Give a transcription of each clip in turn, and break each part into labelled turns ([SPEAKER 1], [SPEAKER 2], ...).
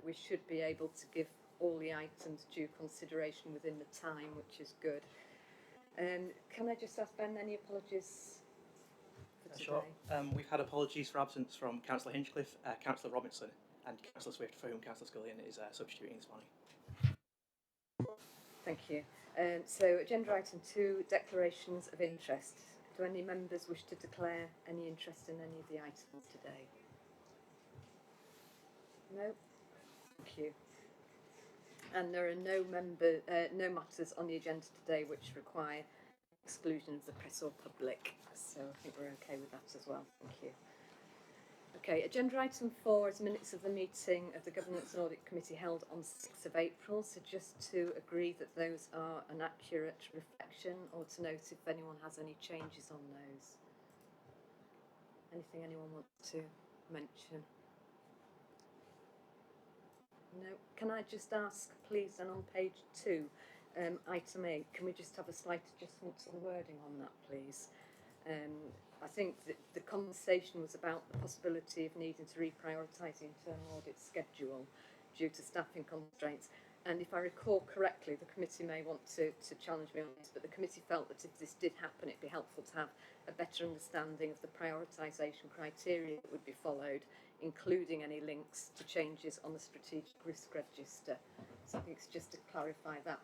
[SPEAKER 1] we should be able to give all the items due consideration within the time, which is good. Can I just ask Ben, any apologies for today?
[SPEAKER 2] Sure. We've had apologies for absence from Councillor Hinchcliffe, Councillor Robinson and Councillor Swift, for whom Councillor Scullion is substituting this morning.
[SPEAKER 1] Thank you. So agenda item 2, declarations of interest. Do any members wish to declare any interest in any of the items today? No? Thank you. And there are no matters on the agenda today which require exclusion of the press or public. So I think we're okay with that as well. Thank you. Okay, agenda item 4 is minutes of the meeting of the Governance and Audit Committee held on 6th of April. So just to agree that those are an accurate reflection, or to note if anyone has any changes on those. Anything anyone wants to mention? No. Can I just ask, please, and on page 2, item 8, can we just have a slight adjustment to the wording on that, please? I think that the conversation was about the possibility of needing to reprioritise the internal audit schedule due to staffing constraints. And if I recall correctly, the committee may want to challenge me on this, but the committee felt that if this did happen, it'd be helpful to have a better understanding of the prioritisation criteria that would be followed, including any links to changes on the strategic risk register. So I think it's just to clarify that,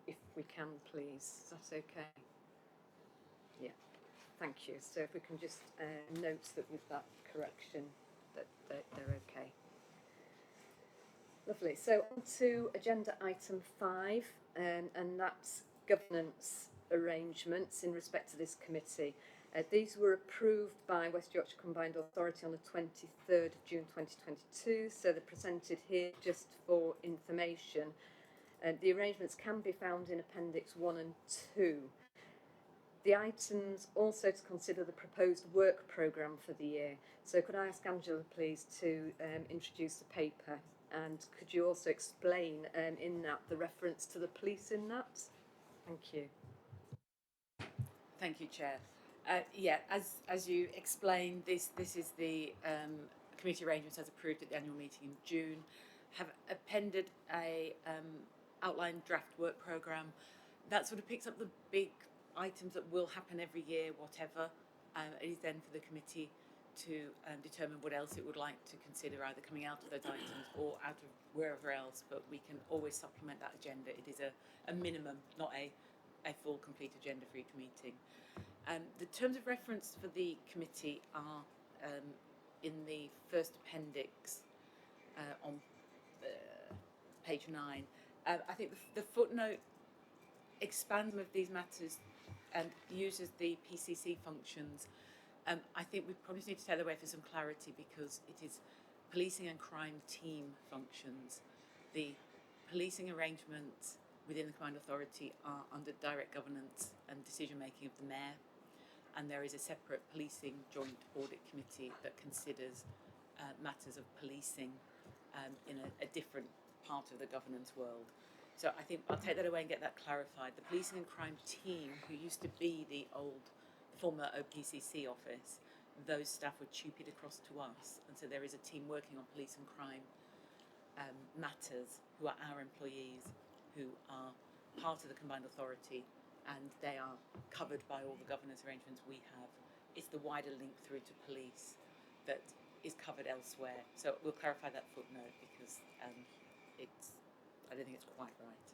[SPEAKER 1] if we can, please. Is that okay? Yeah. Thank you. So if we can just note that with that correction that they're okay. Lovely. So on to agenda item 5, and that's governance arrangements in respect to this committee. These were approved by West Yorkshire Combined Authority on the 23rd of June 2022, so they're presented here just for information. The arrangements can be found in Appendix 1 and 2. The items also to consider the proposed work programme for the year. So could I ask Angela, please, to introduce the paper, and could you also explain in that the reference to the police in that? Thank you.
[SPEAKER 3] Thank you, Chair. Yeah, as you explained, this is the committee arrangements as approved at the annual meeting in June. Have appended a outlined draft work programme that sort of picks up the big items that will happen every year, whatever. It is then for the committee to determine what else it would like to consider, either coming out of those items or out of wherever else, but we can always supplement that agenda. It is a minimum, not a full complete agenda for each meeting. The terms of reference for the committee are in the first appendix on page 9. I think the footnote expands of these matters and uses the PCC functions. I think we probably need to take that away for some clarity, because it is policing and crime team functions. The policing arrangements within the Combined Authority are under direct governance and decision making of the Mayor, and there is a separate policing joint audit committee that considers matters of policing in a different part of the governance world. So I think I'll take that away and get that clarified. The policing and crime team, who used to be the former OPCC office, those staff were tupied across to us, and so there is a team working on police and crime matters, who are our employees, who are part of the Combined Authority, and they are covered by all the governance arrangements we have. It's the wider link through to police that is covered elsewhere. So we'll clarify that footnote, because I don't think it's quite right.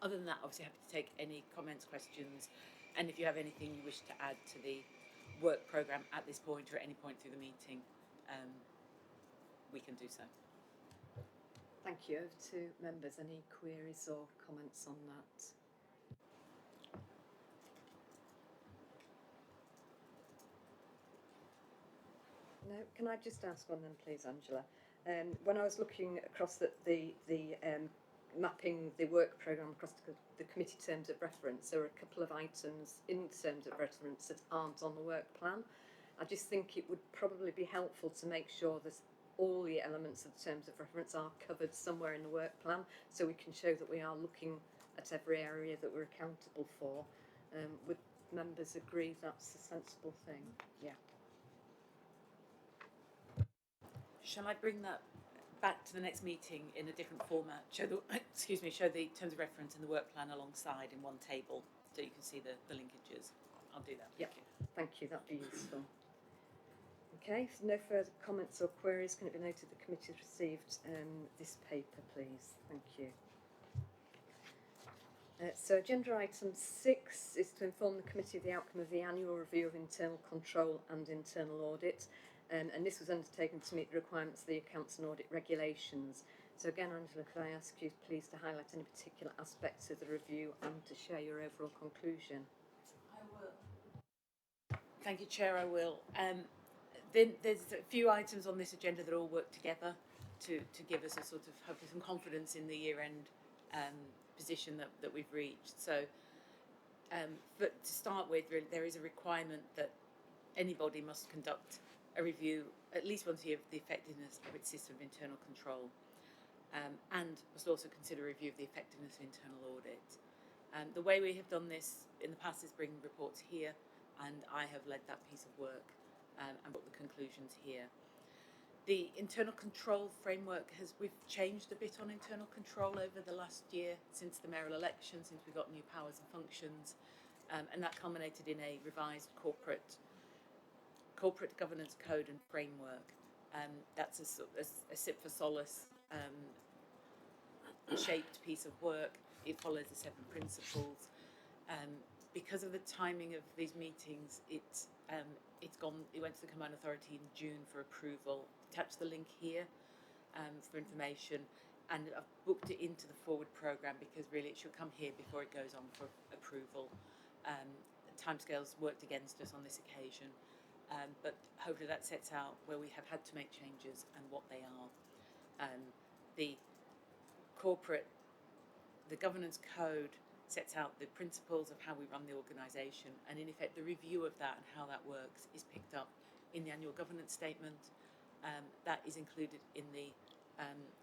[SPEAKER 3] Other than that, obviously happy to take any comments, questions, and if you have anything you wish to add to the work programme at this point or at any point through the meeting, we can do so.
[SPEAKER 1] Thank you. Over to members. Any queries or comments on that? No. Can I just ask one then, please, Angela? When I was looking across the mapping the work programme across the committee terms of reference, there were a couple of items in terms of reference that aren't on the work plan. I just think it would probably be helpful to make sure that all the elements of the terms of reference are covered somewhere in the work plan, so we can show that we are looking at every area that we're accountable for. Would members agree that's a sensible thing? Yeah.
[SPEAKER 3] Shall I bring that back to the next meeting in a different format. Show the show the terms of reference and the work plan alongside in one table, so you can see the linkages. I'll do that.
[SPEAKER 1] Yep. Thank you, that'd be useful. Okay, so no further comments or queries. Can it be noted the committee has received this paper, please? Thank you. So agenda item 6 is to inform the committee of the outcome of the annual review of internal control and internal audit, and this was undertaken to meet the requirements of the accounts and audit regulations. So again, Angela, could I ask you please to highlight any particular aspects of the review and to share your overall conclusion?
[SPEAKER 3] I will. Thank you, Chair. I will. Then there's a few items on this agenda that all work together to give us a sort of hopefully some confidence in the year-end position that we've reached. So, but to start with, really, there is a requirement that anybody must conduct a review at least once a year of the effectiveness of its system of internal control, and must also consider a review of the effectiveness of internal audit. The way we have done this in the past is bringing reports here, and I have led that piece of work and brought the conclusions here. The internal control framework we've changed a bit on internal control over the last year since the mayoral election, since we got new powers and functions, and that culminated in a revised corporate governance code and framework. That's a SIP for Solace shaped piece of work. It follows the 7 principles. Because of the timing of these meetings, it went to the Combined Authority in June for approval. Attach the link here for information, and I've booked it into the forward programme because really it should come here before it goes on for approval. Timescales worked against us on this occasion, but hopefully that sets out where we have had to make changes and what they are. The governance code sets out the principles of how we run the organisation, and in effect the review of that and how that works is picked up in the annual governance statement. That is included in the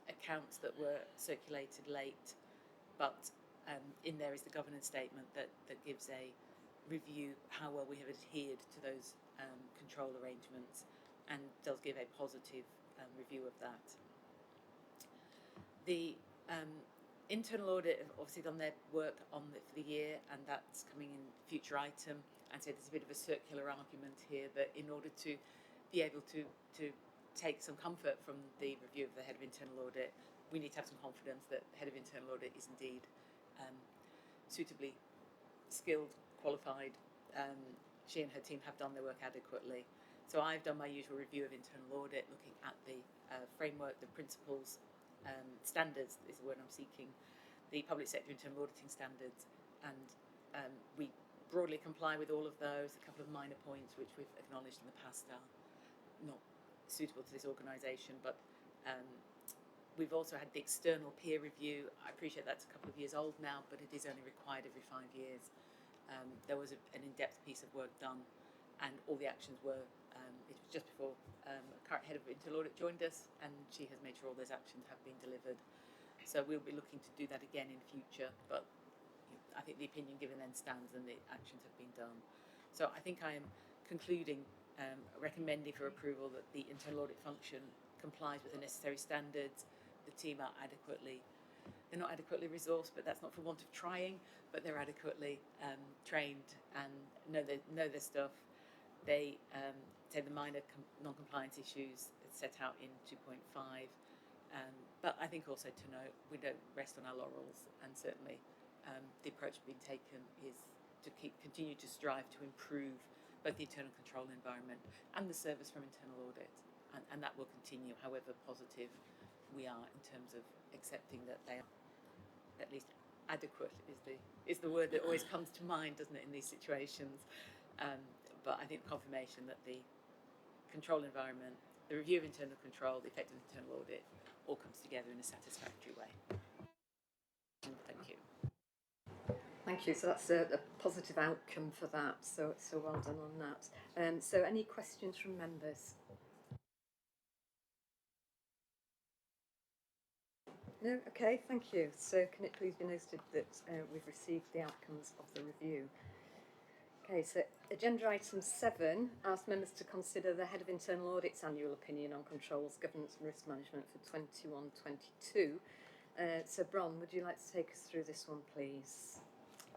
[SPEAKER 3] accounts that were circulated late, but in there is the governance statement that gives a review how well we have adhered to those control arrangements, and does give a positive review of that. The internal audit have obviously done their work on it for the year, and that's coming in future item. And so there's a bit of a circular argument here that in order to be able to take some comfort from the review of the head of internal audit, we need to have some confidence that the head of internal audit is indeed suitably skilled, qualified. She and her team have done their work adequately. So I've done my usual review of internal audit, looking at the framework, the principles, standards is the word I'm seeking, the public sector internal auditing standards, and we broadly comply with all of those. A couple of minor points which we've acknowledged in the past are not suitable to this organisation, but we've also had the external peer review. I appreciate that's a couple of years old now, but it is only required every 5 years. There was an in-depth piece of work done, and all the actions were, it was just before current head of internal audit joined us, and she has made sure all those actions have been delivered. So we'll be looking to do that again in future, but I think the opinion given then stands and the actions have been done. So I think I am concluding recommending for approval that the internal audit function complies with the necessary standards. The team are they're not adequately resourced, but that's not for want of trying, but they're adequately trained and know their stuff. They say the minor non-compliance issues set out in 2.5, but I think also to note we don't rest on our laurels, and certainly the approach being taken is to continue to strive to improve both the internal control environment and the service from internal audit, and that will continue however positive we are in terms of accepting that they are at least adequate is the word that always comes to mind, doesn't it, in these situations. But I think confirmation that the control environment, the review of internal control, the effective internal audit all comes together in a satisfactory way. Thank you.
[SPEAKER 1] Thank you. So that's a positive outcome for that. So well done on that. So any questions from members? No? Okay, thank you. So can it please be noted that we've received the outcomes of the review? Okay, so agenda item 7 asks members to consider the Head of Internal Audit's annual opinion on controls, governance and risk management for 21-22. So Bron, would you like to take us through this one, please?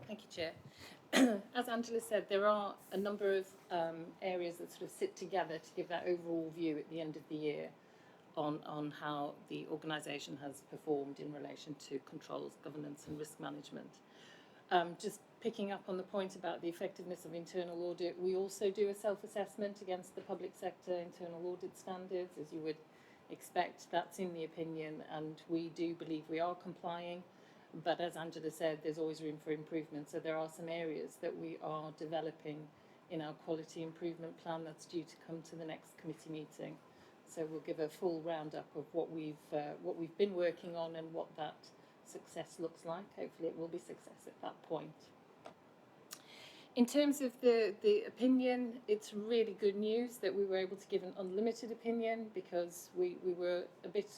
[SPEAKER 4] Thank you, Chair. As Angela said, there are a number of areas that sort of sit together to give that overall view at the end of the year on how the organisation has performed in relation to controls, governance and risk management. Just picking up on the point about the effectiveness of internal audit, we also do a self-assessment against the public sector internal audit standards, as you would expect. That's in the opinion, and we do believe we are complying. But as Angela said, there's always room for improvement. So there are some areas that we are developing in our quality improvement plan that's due to come to the next committee meeting. So we'll give a full roundup of what we've been working on and what that success looks like. Hopefully it will be success at that point. In terms of the opinion, it's really good news that we were able to give an unlimited opinion, because we were a bit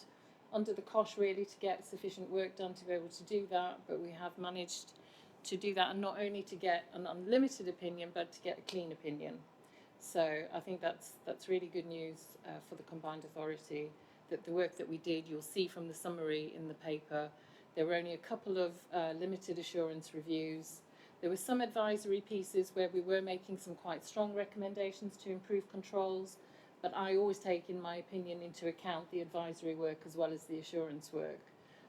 [SPEAKER 4] under the cosh really to get sufficient work done to be able to do that, but we have managed to do that, and not only to get an unlimited opinion but to get a clean opinion. So I think that's really good news for the combined authority, that the work that we did, you'll see from the summary in the paper, there were only a couple of limited assurance reviews. There were some advisory pieces where we were making some quite strong recommendations to improve controls, but I always take, in my opinion, into account the advisory work as well as the assurance work.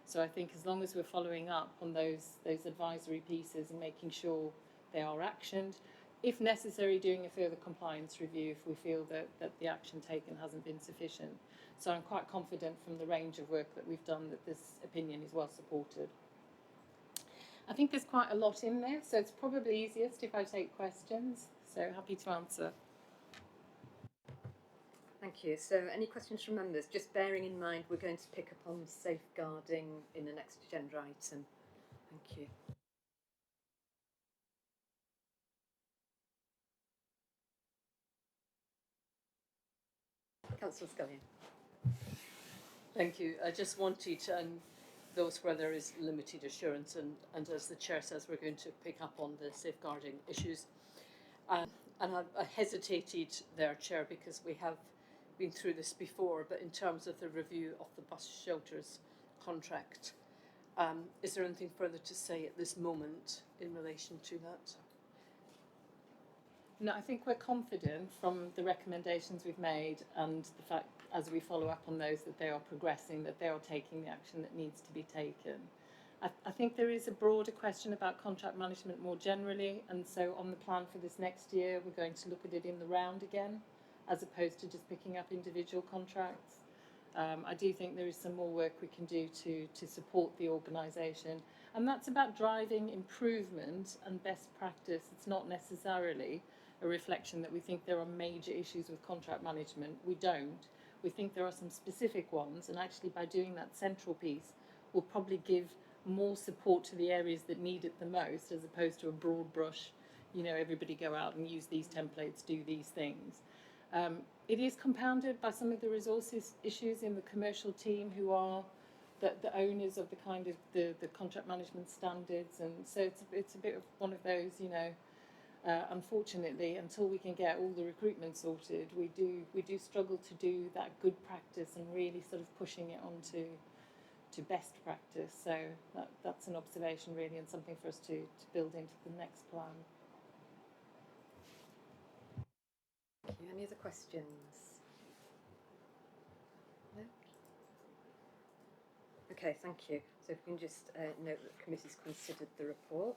[SPEAKER 4] So I think as long as we're following up on those advisory pieces and making sure they are actioned, if necessary doing a further compliance review if we feel that the action taken hasn't been sufficient. So I'm quite confident from the range of work that we've done that this opinion is well supported. I think there's quite a lot in there, so it's probably easiest if I take questions. So happy to answer.
[SPEAKER 1] Thank you. So any questions from members? Just bearing in mind we're going to pick up on safeguarding in the next agenda item. Thank you. Councillor Scullion.
[SPEAKER 5] Thank you. I just wanted those where there is limited assurance, and as the Chair says, we're going to pick up on the safeguarding issues. And I hesitated there, Chair, because we have been through this before, but in terms of the review of the bus shelters contract, is there anything further to say at this moment in relation to that?
[SPEAKER 4] No, I think we're confident from the recommendations we've made and the fact, as we follow up on those, that they are progressing, that they are taking the action that needs to be taken. I think there is a broader question about contract management more generally, and so on the plan for this next year, we're going to look at it in the round again, as opposed to just picking up individual contracts. I do think there is some more work we can do to support the organisation, and that's about driving improvement and best practice. It's not necessarily a reflection that we think there are major issues with contract management. We don't. We think there are some specific ones, and actually by doing that central piece, we'll probably give more support to the areas that need it the most, as opposed to a broad brush, everybody go out and use these templates, do these things. It is compounded by some of the resources issues in the commercial team, who are the owners of the kind of the contract management standards, and so it's a bit of one of those, unfortunately, until we can get all the recruitment sorted, we do struggle to do that good practice and really sort of pushing it on to best practice. So that's an observation really, and something for us to build into the next plan.
[SPEAKER 1] Thank you. Any other questions? No? Okay, thank you. So if we can just note that the committee's considered the report.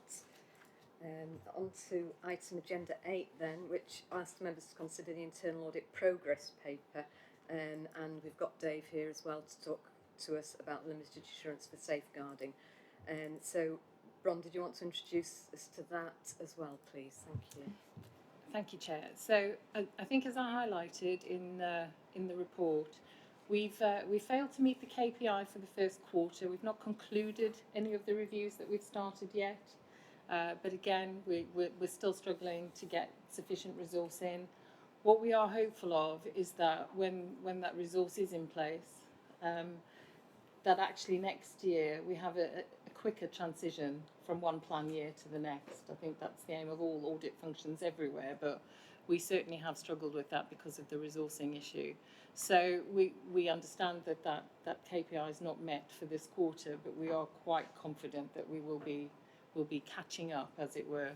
[SPEAKER 1] On to item agenda 8 then, which asks members to consider the internal audit progress paper, and we've got Dave here as well to talk to us about limited assurance for safeguarding. So Bron, did you want to introduce us to that as well, please? Thank you.
[SPEAKER 4] Thank you, Chair. So I think, as I highlighted in the report, we failed to meet the KPI for the first quarter. We've not concluded any of the reviews that we've started yet. But again, we're still struggling to get sufficient resource in. What we are hopeful of is that when that resource is in place, that actually next year we have a quicker transition from one plan year to the next. I think that's the aim of all audit functions everywhere, but we certainly have struggled with that because of the resourcing issue. So we understand that KPI is not met for this quarter, but we are quite confident that we'll be catching up, as it were,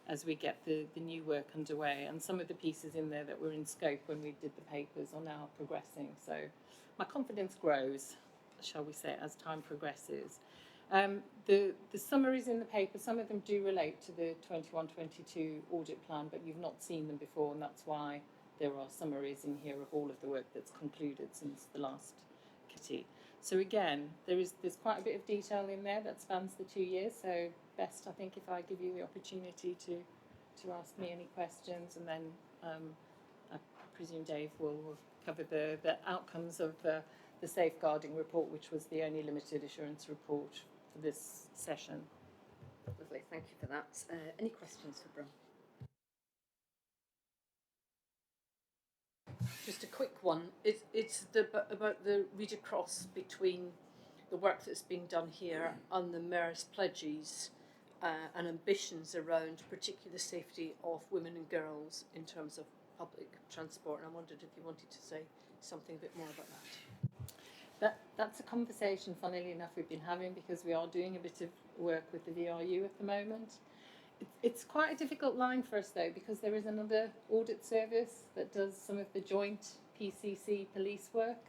[SPEAKER 4] as we get the new work underway. And some of the pieces in there that were in scope when we did the papers are now progressing. So my confidence grows, shall we say, as time progresses. The summaries in the paper, some of them do relate to the 21-22 audit plan, but you've not seen them before, and that's why there are summaries in here of all of the work that's concluded since the last committee. So again, there's quite a bit of detail in there that spans the 2 years, so best, I think, if I give you the opportunity to ask me any questions, and then I presume Dave will cover the outcomes of the safeguarding report, which was the only limited assurance report for this session.
[SPEAKER 1] Lovely, thank you for that. Any questions for Bron?
[SPEAKER 5] Just a quick one. It's about the read across between the work that's being done here and the Mayor's pledges and ambitions around particular safety of women and girls in terms of public transport. And I wondered if you wanted to say something a bit more about that.
[SPEAKER 4] That's a conversation, funnily enough, we've been having, because we are doing a bit of work with the VRU at the moment. It's quite a difficult line for us, though, because there is another audit service that does some of the joint PCC police work.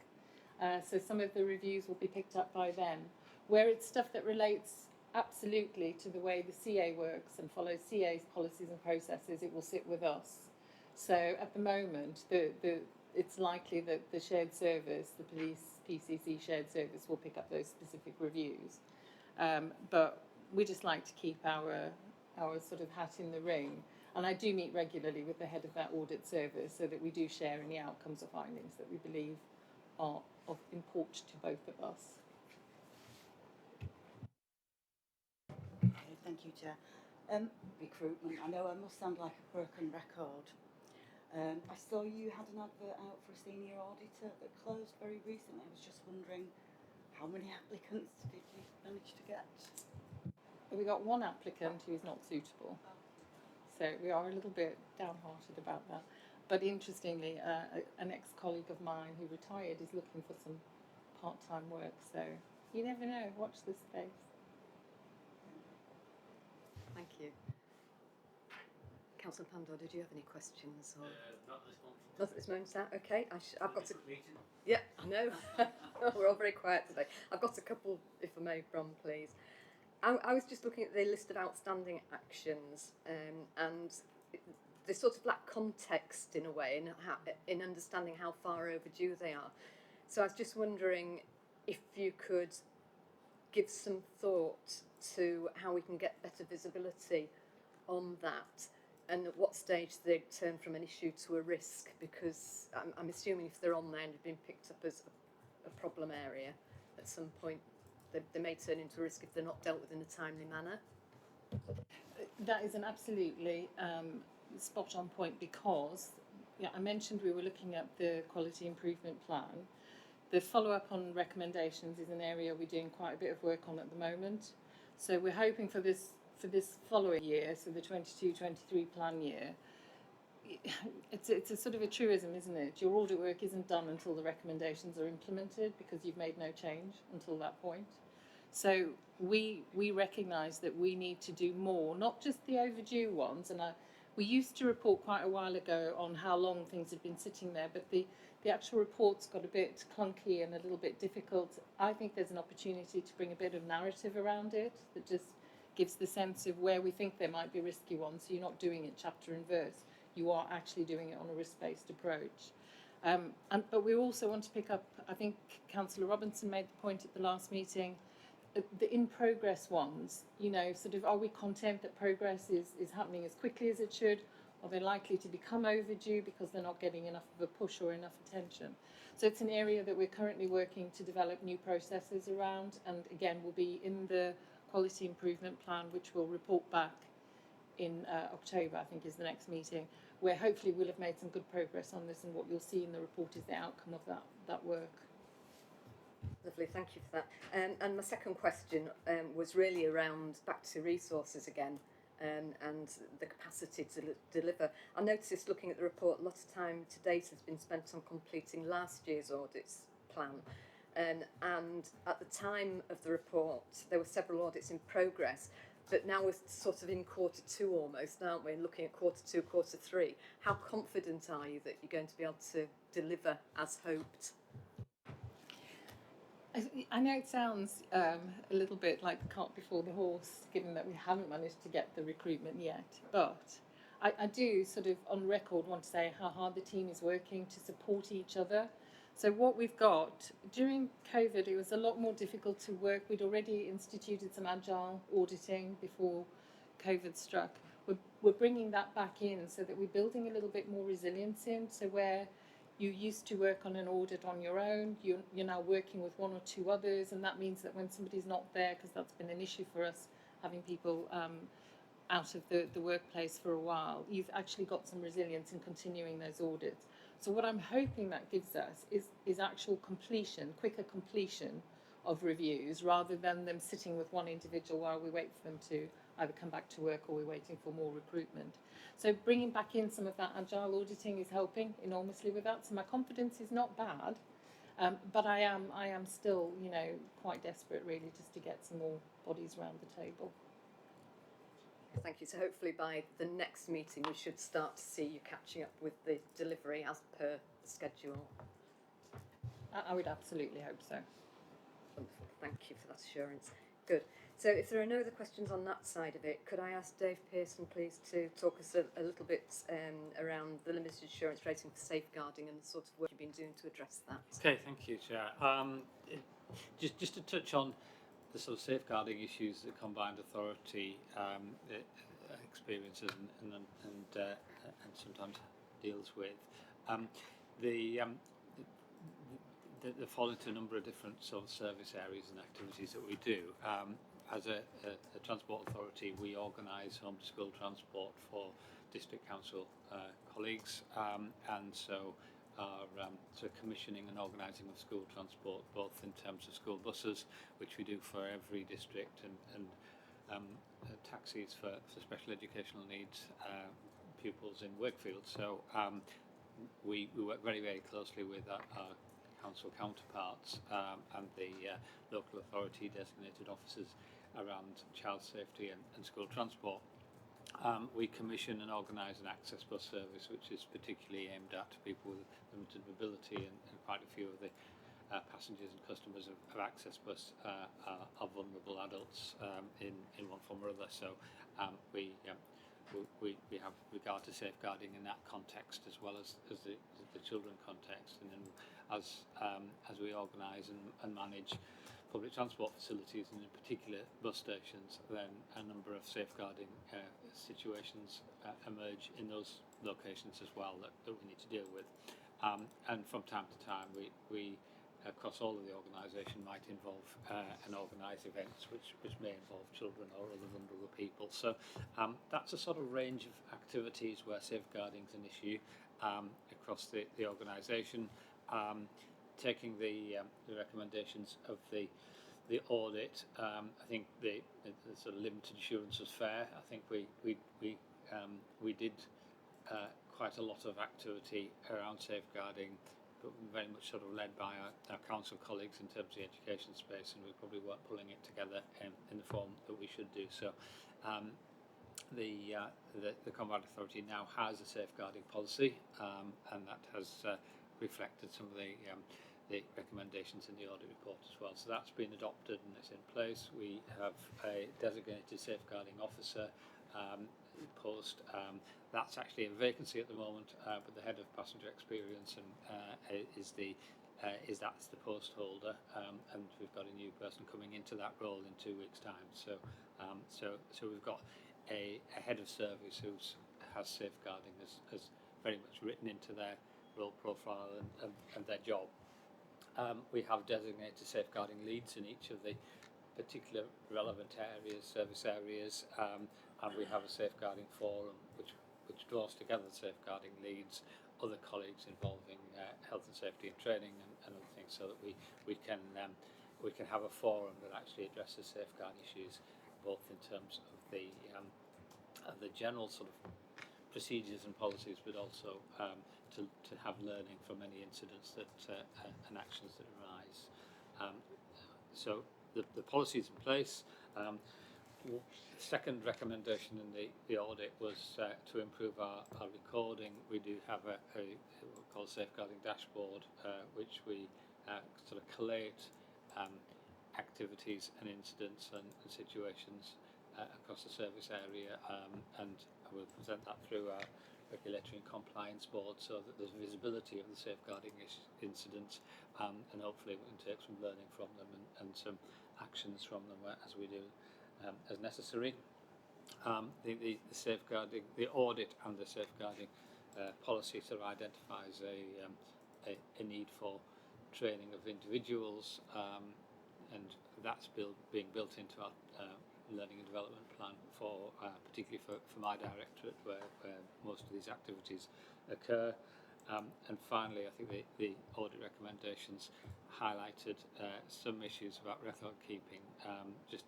[SPEAKER 4] So some of the reviews will be picked up by them. Where it's stuff that relates absolutely to the way the CA works and follows CA's policies and processes, it will sit with us. So at the moment, it's likely that the shared service, the police PCC shared service, will pick up those specific reviews. But we just like to keep our sort of hat in the ring. And I do meet regularly with the head of that audit service so that we do share any outcomes or findings that we believe are of import to both of us.
[SPEAKER 6] Okay, thank you, Chair. Recruitment, I know I must sound like a broken record. I saw you had an advert out for a senior auditor that closed very recently. I was just wondering, how many applicants did you manage to get?
[SPEAKER 4] We got one applicant who's not suitable, so we are a little bit downhearted about that. But interestingly, an ex-colleague of mine who retired is looking for some part-time work, so you never know. Watch this space.
[SPEAKER 1] Thank you. Councillor Pandor, did you have any questions? Or?
[SPEAKER 7] Not at this moment.
[SPEAKER 1] Not at this moment, Sam. Okay, I've got to. Yeah, I know. We're all very quiet today. I've got a couple, if I may, Bron, please. I was just looking at the list of outstanding actions, and they sort of lack context in a way, in understanding how far overdue they are. So I was just wondering if you could give some thought to how we can get better visibility on that, and at what stage they turn from an issue to a risk, because I'm assuming if they're on there and have been picked up as a problem area, at some point they may turn into a risk if they're not dealt with in a timely manner.
[SPEAKER 4] That is an absolutely spot on point, because I mentioned we were looking at the quality improvement plan. The follow-up on recommendations is an area we're doing quite a bit of work on at the moment. So we're hoping for this following year, so the 22-23 plan year. It's a sort of a truism, isn't it? Your audit work isn't done until the recommendations are implemented, because you've made no change until that point. So we recognise that we need to do more, not just the overdue ones. And we used to report quite a while ago on how long things had been sitting there, but the actual reports got a bit clunky and a little bit difficult. I think there's an opportunity to bring a bit of narrative around it that just gives the sense of where we think there might be risky ones. So you're not doing it chapter and verse. You are actually doing it on a risk-based approach. But we also want to pick up, I think Councillor Robinson made the point at the last meeting, the in-progress ones, sort of, are we content that progress is happening as quickly as it should? Are they likely to become overdue because they're not getting enough of a push or enough attention? So it's an area that we're currently working to develop new processes around, and again will be in the quality improvement plan, which we'll report back in October, I think is the next meeting, where hopefully we'll have made some good progress on this, and what you'll see in the report is the outcome of that work.
[SPEAKER 1] Lovely, thank you for that. And my second question was really around back to resources again, and the capacity to deliver. I noticed looking at the report, a lot of time to date has been spent on completing last year's audits plan. And at the time of the report, there were several audits in progress, but now we're sort of in quarter two almost, aren't we? Looking at quarter two, quarter three. How confident are you that you're going to be able to deliver as hoped?
[SPEAKER 4] I know it sounds a little bit like the cart before the horse, given that we haven't managed to get the recruitment yet. But I do sort of on record want to say how hard the team is working to support each other. So what we've got, during COVID, it was a lot more difficult to work. We'd already instituted some agile auditing before COVID struck. We're bringing that back in so that we're building a little bit more resilience in. So where you used to work on an audit on your own, you're now working with one or two others, and that means that when somebody's not there, because that's been an issue for us, having people out of the workplace for a while, you've actually got some resilience in continuing those audits. So what I'm hoping that gives us is actual completion, quicker completion of reviews, rather than them sitting with one individual while we wait for them to either come back to work or we're waiting for more recruitment. So bringing back in some of that agile auditing is helping enormously with that. So my confidence is not bad, but I am still, quite desperate really just to get some more bodies around the table.
[SPEAKER 1] Thank you. So hopefully by the next meeting we should start to see you catching up with the delivery as per the schedule.
[SPEAKER 4] I would absolutely hope so.
[SPEAKER 1] Wonderful. Thank you for that assurance. Good. So if there are no other questions on that side of it, could I ask Dave Pearson please to talk us a little bit around the limited insurance rating for safeguarding and the sort of work you've been doing to address that?
[SPEAKER 7] Okay, thank you, Chair. Just to touch on the sort of safeguarding issues that combined authority experiences and sometimes deals with, they fall into a number of different sort of service areas and activities that we do. As a transport authority, we organise home to school transport for district council colleagues, and so are commissioning and organising of school transport, both in terms of school buses, which we do for every district, and taxis for special educational needs pupils in Wakefield. So we work very, very closely with our council counterparts and the local authority designated officers around child safety and school transport. We commission and organise an access bus service which is particularly aimed at people with limited mobility, and quite a few of the passengers and customers of access bus are vulnerable adults in one form or other. So we have regard to safeguarding in that context as well as the children context, and then as we organise and manage public transport facilities, and in particular bus stations, then a number of safeguarding situations emerge in those locations as well that we need to deal with. And from time to time we across all of the organisation might involve and organise events which may involve children or other vulnerable people. So that's a sort of range of activities where safeguarding is an issue across the organisation. Taking the recommendations of the audit, I think the sort of limited assurance was fair. I think we did quite a lot of activity around safeguarding, but very much sort of led by our council colleagues in terms of the education space, and we probably weren't pulling it together in the form that we should do. So the Combined Authority now has a safeguarding policy, and that has reflected some of the recommendations in the audit report as well. So that's been adopted and it's in place. We have a designated safeguarding officer post. That's actually a vacancy at the moment, but the head of passenger experience is that's the post holder, and we've got a new person coming into that role in 2 weeks' time. So we've got a head of service who has safeguarding as very much written into their role profile and their job. We have designated safeguarding leads in each of the particular relevant areas, service areas, and we have a safeguarding forum which draws together safeguarding leads, other colleagues involving health and safety and training and other things, so that we can we can have a forum that actually addresses safeguard issues, both in terms of the general sort of procedures and policies, but also to have learning from any incidents that and actions that arise. So the policies in place. The second recommendation in the audit was to improve our recording. We do have a what we call a safeguarding dashboard, which we sort of collate activities and incidents and situations across the service area, and we'll present that through our regulatory and compliance board, so that there's visibility of the safeguarding incidents, and hopefully we can take some learning from them and some actions from them as we do as necessary. The safeguarding, the audit and the safeguarding policy sort of identifies a need for training of individuals, and that's being built into our learning and development plan for particularly for my directorate, where most of these activities occur. And finally, I think the audit recommendations highlighted some issues about record keeping. Just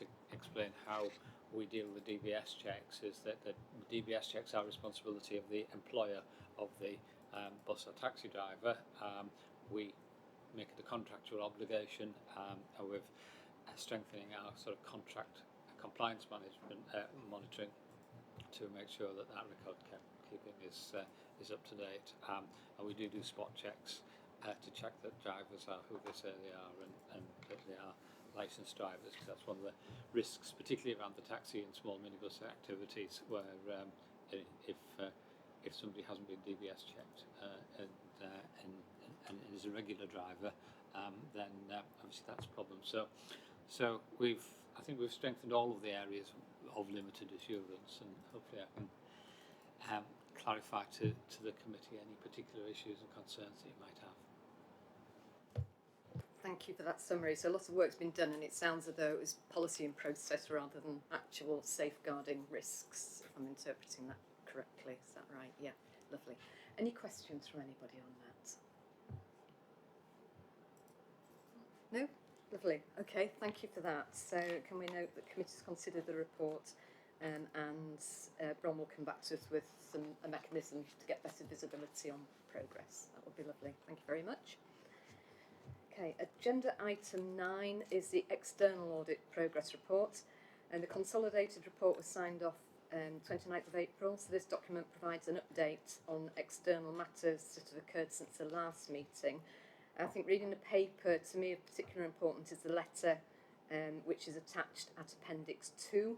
[SPEAKER 7] to explain how we deal with DBS checks, is that the DBS checks are responsibility of the employer of the bus or taxi driver. We make it a contractual obligation, and we're strengthening our sort of contract compliance management monitoring to make sure that record keeping is up to date, and we do spot checks to check that drivers are who they say they are, and that they are licensed drivers, because that's one of the risks, particularly around the taxi and small minibus activities, where if somebody hasn't been DBS checked and is a regular driver, then obviously that's a problem. So I think we've strengthened all of the areas of limited assurance, and hopefully I can clarify to the committee any particular issues and concerns that you might have.
[SPEAKER 1] Thank you for that summary. So a lot of work's been done, and it sounds as though it was policy and process rather than actual safeguarding risks, if I'm interpreting that correctly. Is that right? Yeah, lovely. Any questions from anybody on that? No? Lovely. Okay, thank you for that. So can we note that committees consider the report, and Bron will come back to us with a mechanism to get better visibility on progress. That would be lovely. Thank you very much. Okay, agenda item 9 is the external audit progress report, and the consolidated report was signed off 29th of April, so this document provides an update on external matters that have occurred since the last meeting. I think reading the paper, to me of particular importance is the letter which is attached at Appendix 2,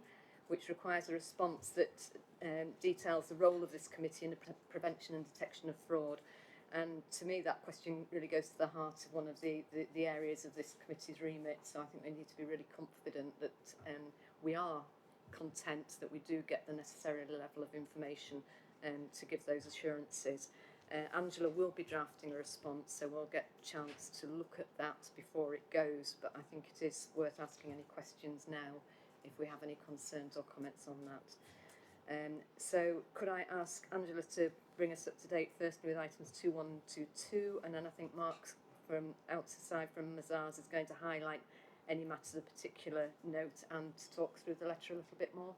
[SPEAKER 1] which requires a response that details the role of this committee in the prevention and detection of fraud. And to me that question really goes to the heart of one of the areas of this committee's remit, so I think we need to be really confident that we are content that we do get the necessary level of information to give those assurances. Angela will be drafting a response, so we'll get a chance to look at that before it goes, but I think it is worth asking any questions now if we have any concerns or comments on that. So could I ask Angela to bring us up to date firstly with items 2122, and then I think Mark from outside from Mazars is going to highlight any matters of particular note and talk through the letter a little bit more.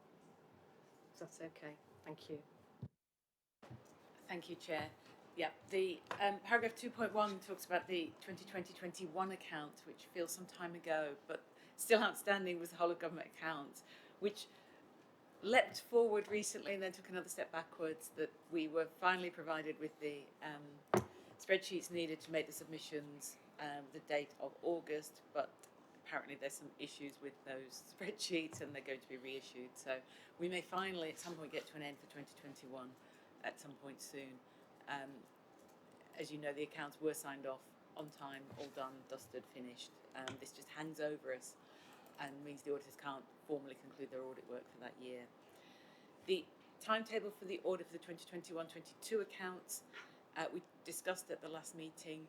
[SPEAKER 1] Is that okay? Thank you.
[SPEAKER 3] Thank you, Chair. Yeah, the paragraph 2.1 talks about the 2020-21 account, which feels some time ago, but still outstanding was the whole of government account, which leapt forward recently and then took another step backwards, that we were finally provided with the spreadsheets needed to make the submissions the date of August, but apparently there's some issues with those spreadsheets and they're going to be reissued. So we may finally at some point get to an end for 2021 at some point soon. As you know, the accounts were signed off on time, all done, dusted, finished. This just hangs over us and means the auditors can't formally conclude their audit work for that year. The timetable for the audit for the 2021-22 accounts, we discussed at the last meeting.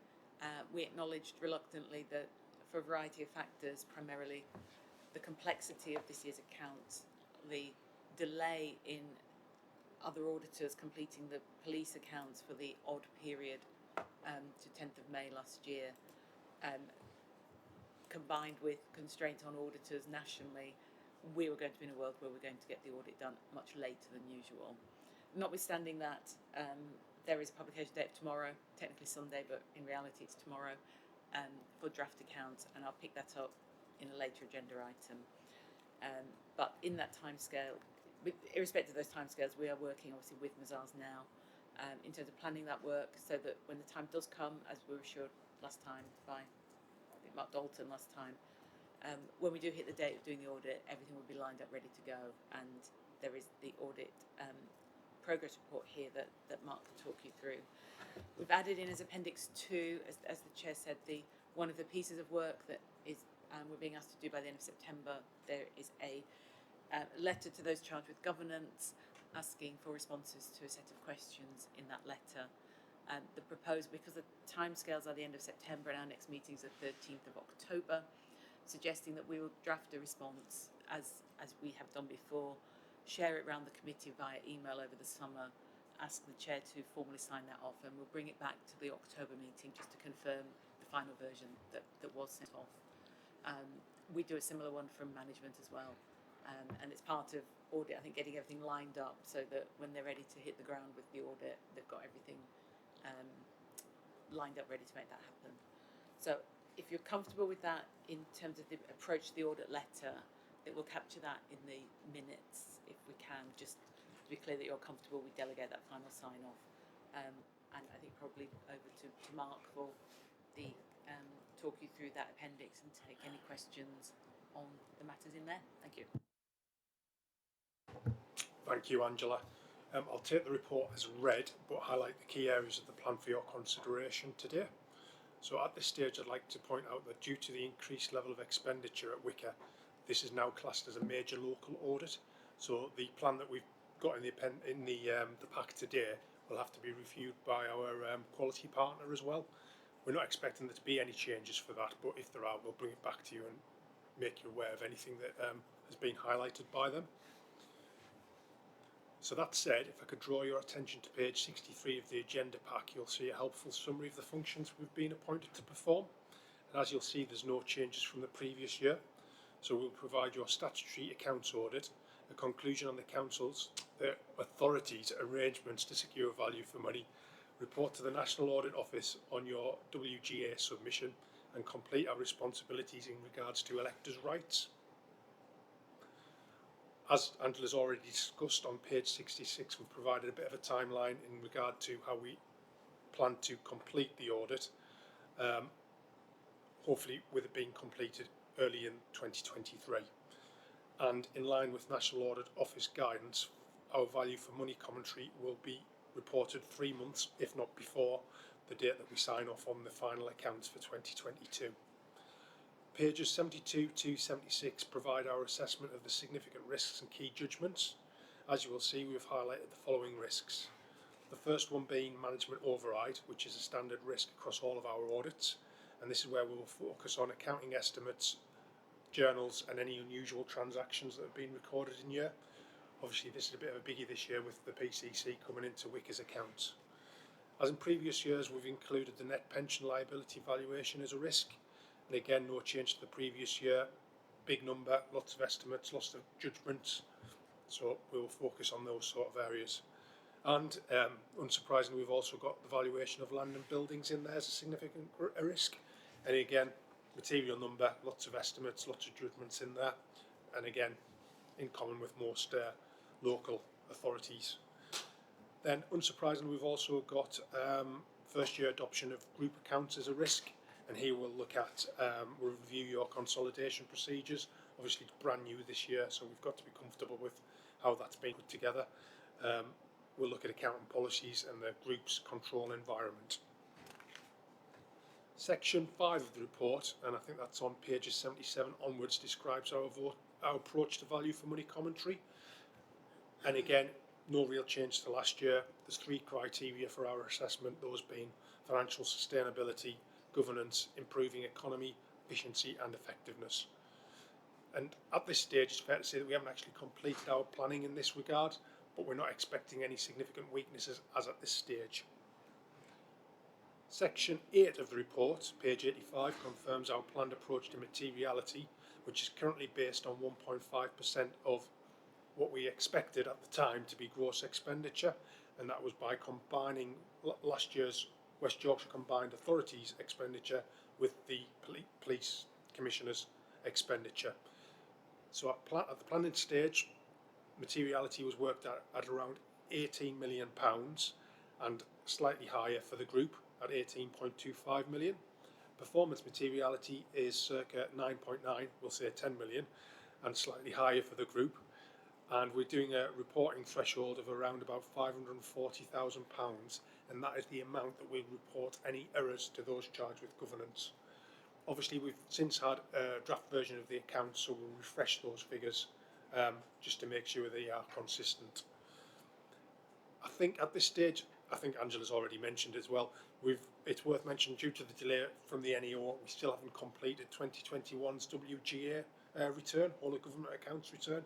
[SPEAKER 3] We acknowledged reluctantly that for a variety of factors, primarily the complexity of this year's accounts, the delay in other auditors completing the police accounts for the odd period to 10th of May last year, combined with constraints on auditors nationally, we were going to be in a world where we're going to get the audit done much later than usual. Notwithstanding that, there is a publication date of tomorrow, technically Sunday, but in reality it's tomorrow, for draft accounts, and I'll pick that up in a later agenda item. But in that timescale, irrespective of those timescales, we are working obviously with Mazars now in terms of planning that work, so that when the time does come, as we were assured last time by I think Mark Dalton last time, when we do hit the date of doing the audit, everything will be lined up ready to go, and there is the audit progress report here that Mark will talk you through. We've added in as Appendix 2, as the Chair said, one of the pieces of work that is we're being asked to do by the end of September. There is a letter to those charged with governance, asking for responses to a set of questions in that letter. The proposal, because the timescales are the end of September and our next meeting is the 13th of October, suggesting that we will draft a response as we have done before, share it around the committee via email over the summer, ask the Chair to formally sign that off, and we'll bring it back to the October meeting just to confirm the final version that was sent off. We do a similar one from management as well, and it's part of audit, I think, getting everything lined up so that when they're ready to hit the ground with the audit, they've got everything lined up ready to make that happen. So if you're comfortable with that in terms of the approach to the audit letter, it will capture that in the minutes if we can, just to be clear that you're comfortable, we delegate that final sign off. And I think probably over to Mark for the talk you through that appendix and take any questions on the matters in there. Thank you.
[SPEAKER 8] Thank you, Angela. I'll take the report as read, but highlight the key areas of the plan for your consideration today. So at this stage, I'd like to point out that due to the increased level of expenditure at Wicker, this is now classed as a major local audit. So the plan that we've got in the pack today will have to be reviewed by our quality partner as well. We're not expecting there to be any changes for that, but if there are, we'll bring it back to you and make you aware of anything that has been highlighted by them. So that said, if I could draw your attention to page 63 of the agenda pack, you'll see a helpful summary of the functions we've been appointed to perform. And as you'll see, there's no changes from the previous year. So we'll provide your statutory accounts audit, a conclusion on the council's, the authority's arrangements to secure value for money, report to the National Audit Office on your WGA submission, and complete our responsibilities in regards to electors' rights. As Angela's already discussed, on page 66 we've provided a bit of a timeline in regard to how we plan to complete the audit, hopefully with it being completed early in 2023. And in line with National Audit Office guidance, our value for money commentary will be reported 3 months, if not before, the date that we sign off on the final accounts for 2022. Pages 72 to 76 provide our assessment of the significant risks and key judgments. As you will see, we have highlighted the following risks. The first one being management override, which is a standard risk across all of our audits, and this is where we will focus on accounting estimates, journals and any unusual transactions that have been recorded in year. Obviously this is a bit of a biggie this year with the PCC coming into Wicker's accounts. As in previous years, we've included the net pension liability valuation as a risk, and again no change to the previous year. Big number, lots of estimates, lots of judgments, so we will focus on those sort of areas. And unsurprisingly, we've also got the valuation of land and buildings in there as a significant risk, and again material number, lots of estimates, lots of judgments in there, and again in common with most local authorities. Then unsurprisingly, we've also got first year adoption of group accounts as a risk, and here we'll look at we'll review your consolidation procedures. Obviously it's brand new this year, so we've got to be comfortable with how that's been put together. We'll look at accounting policies and the group's control environment. Section 5 of the report, and I think that's on pages 77 onwards, describes our approach to value for money commentary. And again, no real change to last year. There's 3 criteria for our assessment, those being financial sustainability, governance, improving economy, efficiency and effectiveness. And at this stage, it's fair to say that we haven't actually completed our planning in this regard, but we're not expecting any significant weaknesses as at this stage. Section 8 of the report, page 85, confirms our planned approach to materiality, which is currently based on 1.5% of what we expected at the time to be gross expenditure, and that was by combining last year's West Yorkshire Combined Authorities expenditure with the Police Commissioner's expenditure. So at the planning stage, materiality was worked at around £18 million and slightly higher for the group at 18.25 million. Performance materiality is circa 9.9, we'll say 10 million, and slightly higher for the group. And we're doing a reporting threshold of around about £540,000, and that is the amount that we report any errors to those charged with governance. Obviously, we've since had a draft version of the accounts, so we'll refresh those figures just to make sure they are consistent. I think at this stage, I think Angela's already mentioned as well, it's worth mentioning due to the delay from the NEO, we still haven't completed 2021's WGA return, whole of government accounts return,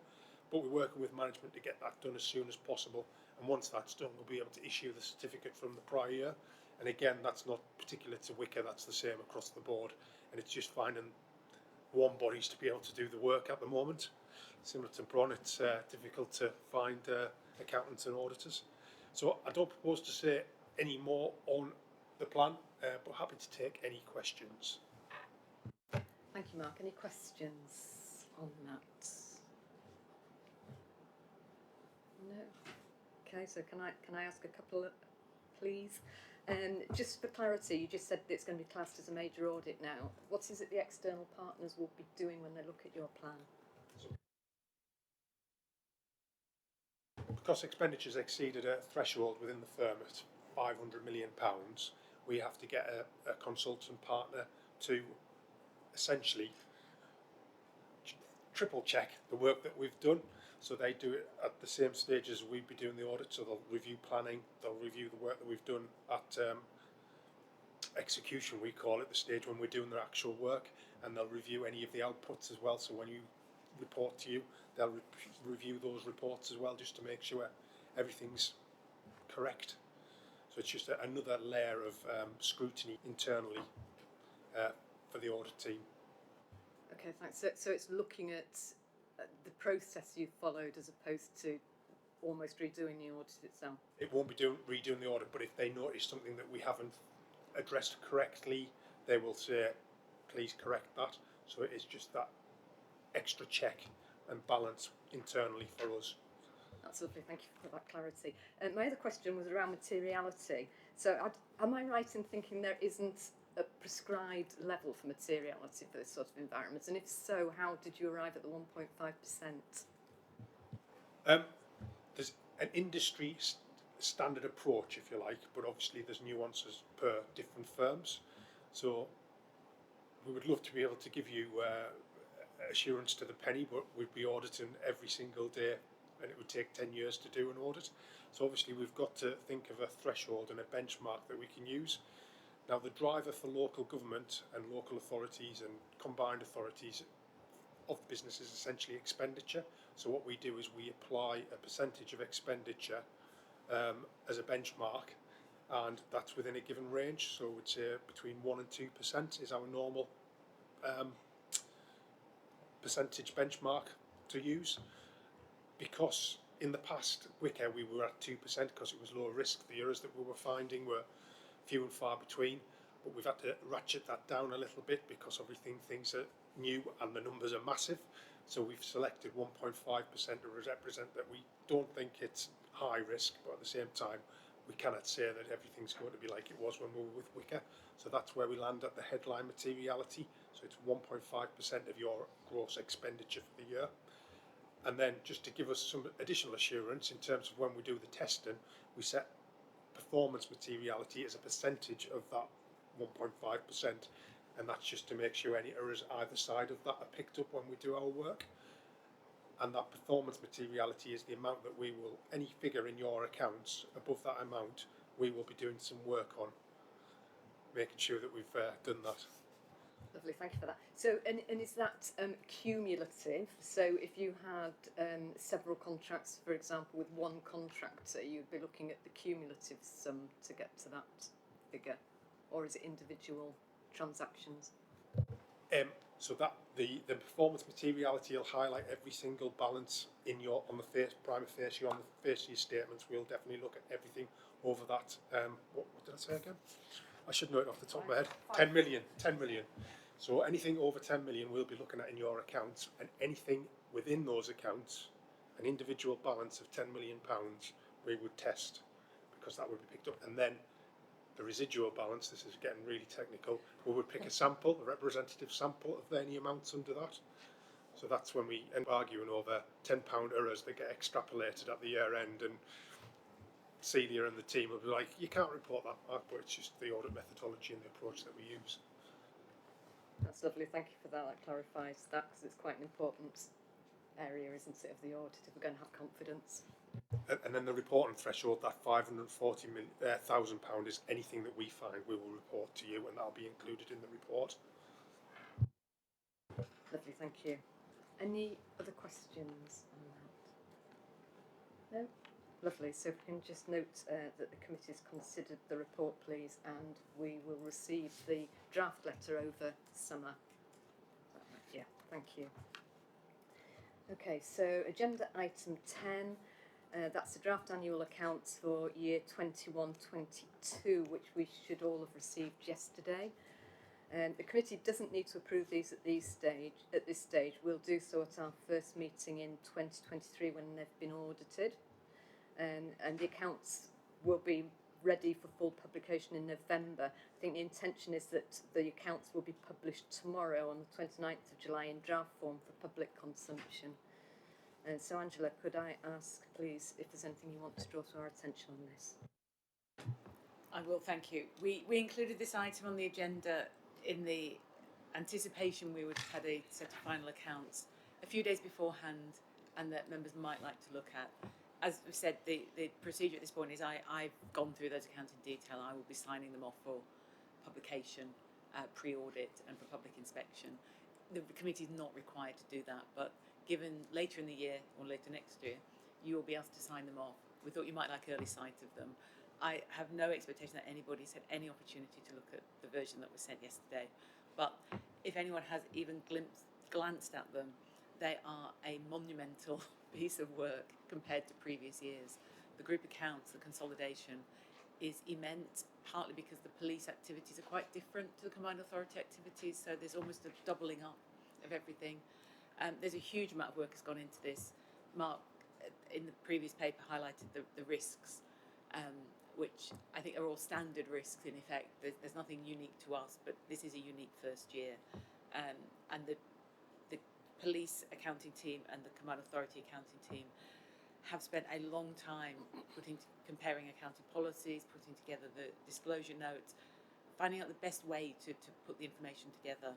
[SPEAKER 8] but we're working with management to get that done as soon as possible, and once that's done we'll be able to issue the certificate from the prior year. And again, that's not particular to Wicker, that's the same across the board, and it's just finding warm bodies to be able to do the work at the moment. Similar to Bron, it's difficult to find accountants and auditors. So I don't propose to say any more on the plan, but happy to take any questions.
[SPEAKER 1] Thank you, Mark. Any questions on that? No. Okay, so can I ask a couple, please? Just for clarity, you just said that it's going to be classed as a major audit now. What is it the external partners will be doing when they look at your plan?
[SPEAKER 8] Because expenditures exceeded a threshold within the firm at £500 million, we have to get a consultant partner to essentially triple check the work that we've done. So they do it at the same stage as we'd be doing the audit. So they'll review planning, they'll review the work that we've done at execution, we call it, the stage when we're doing the actual work, and they'll review any of the outputs as well. So when you report to you, they'll review those reports as well, just to make sure everything's correct. So it's just another layer of scrutiny internally for the audit team.
[SPEAKER 1] Okay, thanks. So it's looking at the process you followed as opposed to almost redoing the audit itself.
[SPEAKER 8] It won't be redoing the audit, but if they notice something that we haven't addressed correctly, they will say, please correct that. So it is just that extra check and balance internally for us.
[SPEAKER 1] That's lovely, thank you for that clarity. My other question was around materiality. So am I right in thinking there isn't a prescribed level for materiality for this sort of environment? And if so, how did you arrive at the 1.5%?
[SPEAKER 8] There's an industry standard approach, if you like, but obviously there's nuances per different firms. So we would love to be able to give you assurance to the penny, but we'd be auditing every single day and it would take 10 years to do an audit. So obviously we've got to think of a threshold and a benchmark that we can use. Now the driver for local government and local authorities and combined authorities of the business is essentially expenditure. So what we do is we apply a percentage of expenditure as a benchmark, and that's within a given range. So we'd say between 1% and 2% is our normal percentage benchmark to use. Because in the past, Wicker, we were at 2% because it was low risk. The errors that we were finding were few and far between, but we've had to ratchet that down a little bit because things are new and the numbers are massive. So we've selected 1.5% to represent that we don't think it's high risk, but at the same time we cannot say that everything's going to be like it was when we were with Wicker. So that's where we land at the headline materiality. So it's 1.5% of your gross expenditure for the year. And then just to give us some additional assurance in terms of when we do the testing, we set performance materiality as a percentage of that 1.5%, and that's just to make sure any errors either side of that are picked up when we do our work. And that performance materiality is the amount that we will, any figure in your accounts above that amount, we will be doing some work on, making sure that we've done that.
[SPEAKER 1] Lovely, thank you for that. So, and is that cumulative? So if you had several contracts, for example, with one contractor, you'd be looking at the cumulative sum to get to that figure? or is it individual transactions?
[SPEAKER 8] So that the performance materiality will highlight every single balance in your on the first prima facie on the face of your statements. We'll definitely look at everything over that. What did I say again? I should know it off the top of my head. 10 million. 10 million. So anything over 10 million we'll be looking at in your accounts, and anything within those accounts, an individual balance of £10 million, we would test, because that would be picked up. And then the residual balance, this is getting really technical, we would pick a sample, a representative sample of any amounts under that. So that's when we end up arguing over £10 errors that get extrapolated at the year end, and Celia and the team will be like, you can't report that, Mark, but it's just the audit methodology and the approach that we use.
[SPEAKER 1] That's lovely, thank you for that. That clarifies that, because it's quite an important area, isn't it, of the audit, if we're going to have confidence.
[SPEAKER 8] And then the reporting threshold, that £540,000 is anything that we find, we will report to you, and that'll be included in the report.
[SPEAKER 1] Lovely, thank you. Any other questions on that? No? Lovely, so if we can just note that the committee's considered the report, please, and we will receive the draft letter over summer. Yeah, thank you. Okay, so agenda item 10. That's the draft annual accounts for year 21-22, which we should all have received yesterday. The committee doesn't need to approve these at this stage. We'll do so at our first meeting in 2023 when they've been audited. And the accounts will be ready for full publication in November. I think the intention is that the accounts will be published tomorrow on the 29th of July in draft form for public consumption. So Angela, could I ask please if there's anything you want to draw to our attention on this?
[SPEAKER 3] I will, thank you. We included this item on the agenda in the anticipation we would have had a set of final accounts a few days beforehand, and that members might like to look at. As we said, the procedure at this point is I've gone through those accounts in detail. I will be signing them off for publication, pre-audit and for public inspection. The committee is not required to do that, but given later in the year or later next year, you will be asked to sign them off. We thought you might like early sight of them. I have no expectation that anybody's had any opportunity to look at the version that was sent yesterday, but if anyone has even glanced at them, they are a monumental piece of work compared to previous years. The group accounts, the consolidation is immense, partly because the police activities are quite different to the combined authority activities, so there's almost a doubling up of everything. There's a huge amount of work has gone into this. Mark, in the previous paper, highlighted the risks, which I think are all standard risks in effect. There's nothing unique to us, but this is a unique first year. And the police accounting team and the combined authority accounting team have spent a long time comparing accounting policies, putting together the disclosure notes, finding out the best way to put the information together.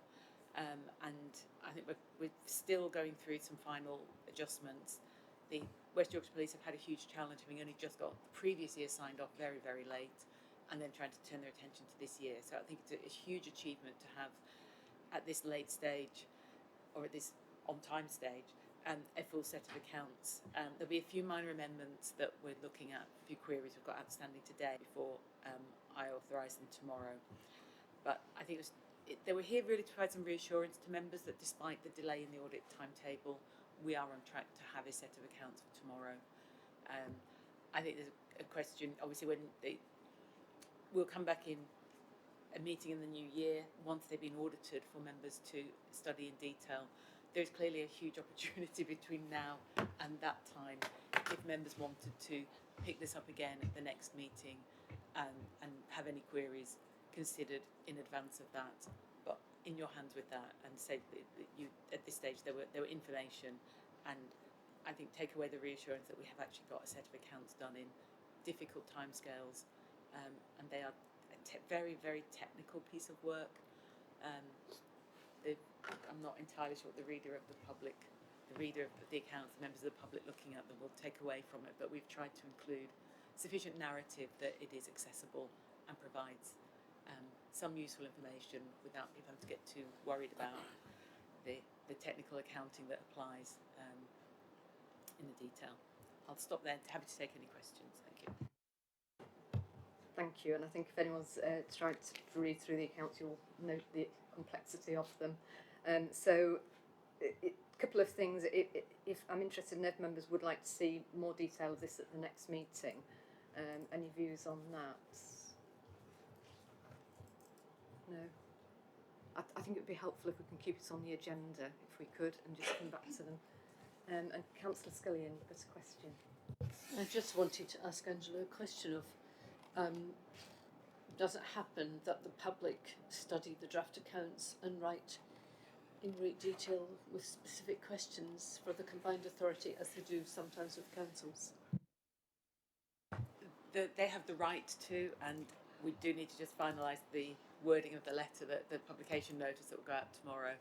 [SPEAKER 3] And I think we're still going through some final adjustments. The West Yorkshire Police have had a huge challenge, having only just got the previous year signed off very, very late, and then trying to turn their attention to this year. So I think it's a huge achievement to have, at this late stage, or at this on-time stage, a full set of accounts. There'll be a few minor amendments that we're looking at, a few queries we've got outstanding today before I authorise them tomorrow. But I think they were here really to provide some reassurance to members that despite the delay in the audit timetable, we are on track to have a set of accounts for tomorrow. I think there's a question, obviously, we'll come back in a meeting in the new year once they've been audited for members to study in detail. There's clearly a huge opportunity between now and that time if members wanted to pick this up again at the next meeting and have any queries considered in advance of that. But in your hands with that, and say that you at this stage there were information, and I think take away the reassurance that we have actually got a set of accounts done in difficult timescales, and they are a very, very technical piece of work. I'm not entirely sure what the reader of the accounts, the members of the public looking at them will take away from it, but we've tried to include sufficient narrative that it is accessible and provides some useful information without people having to get too worried about the technical accounting that applies in the detail. I'll stop there. Happy to take any questions. Thank you.
[SPEAKER 1] Thank you. And I think if anyone's tried to read through the accounts, you'll note the complexity of them. So, a couple of things. If I'm interested, if members would like to see more detail of this at the next meeting. Any views on that? No. I think it would be helpful if we can keep it on the agenda, if we could, and just come back to them. And Councillor Scullion, you've got a question.
[SPEAKER 5] I just wanted to ask Angela a question of, does it happen that the public study the draft accounts and write in great detail with specific questions for the combined authority, as they do sometimes with councils?
[SPEAKER 3] They have the right to, and we do need to just finalise the wording of the letter, the publication notice that will go out tomorrow.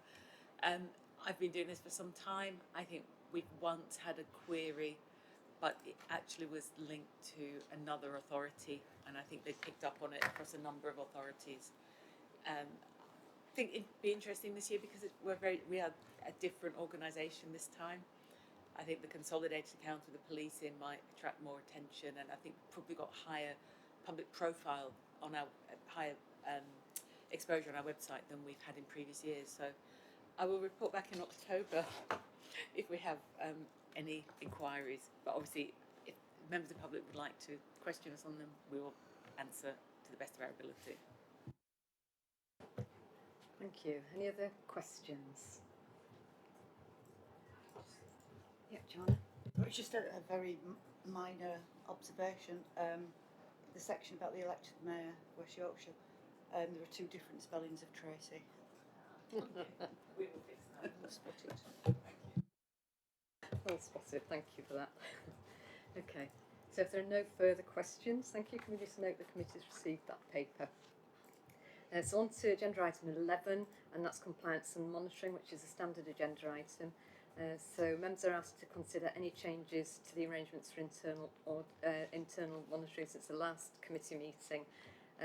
[SPEAKER 3] I've been doing this for some time. I think we've once had a query, but it actually was linked to another authority, and I think they picked up on it across a number of authorities. I think it'd be interesting this year because we are a different organisation this time. I think the consolidated account of the policing might attract more attention, and I think we've probably got higher public profile on our higher exposure on our website than we've had in previous years. So I will report back in October if we have any inquiries. But obviously, if members of the public would like to question us on them, we will answer to the best of our ability.
[SPEAKER 1] Thank you. Any other questions? Yeah, Joanna?
[SPEAKER 6] It's just a very minor observation. The section about the elected mayor of West Yorkshire, there are two different spellings of Tracy.
[SPEAKER 3] We will fix that.
[SPEAKER 6] Well spotted.
[SPEAKER 1] Well spotted. Thank you for that. Okay. So if there are no further questions, thank you. Can we just note the committee's received that paper? So on to agenda item 11, and that's compliance and monitoring, which is a standard agenda item. So members are asked to consider any changes to the arrangements for internal monitoring since the last committee meeting.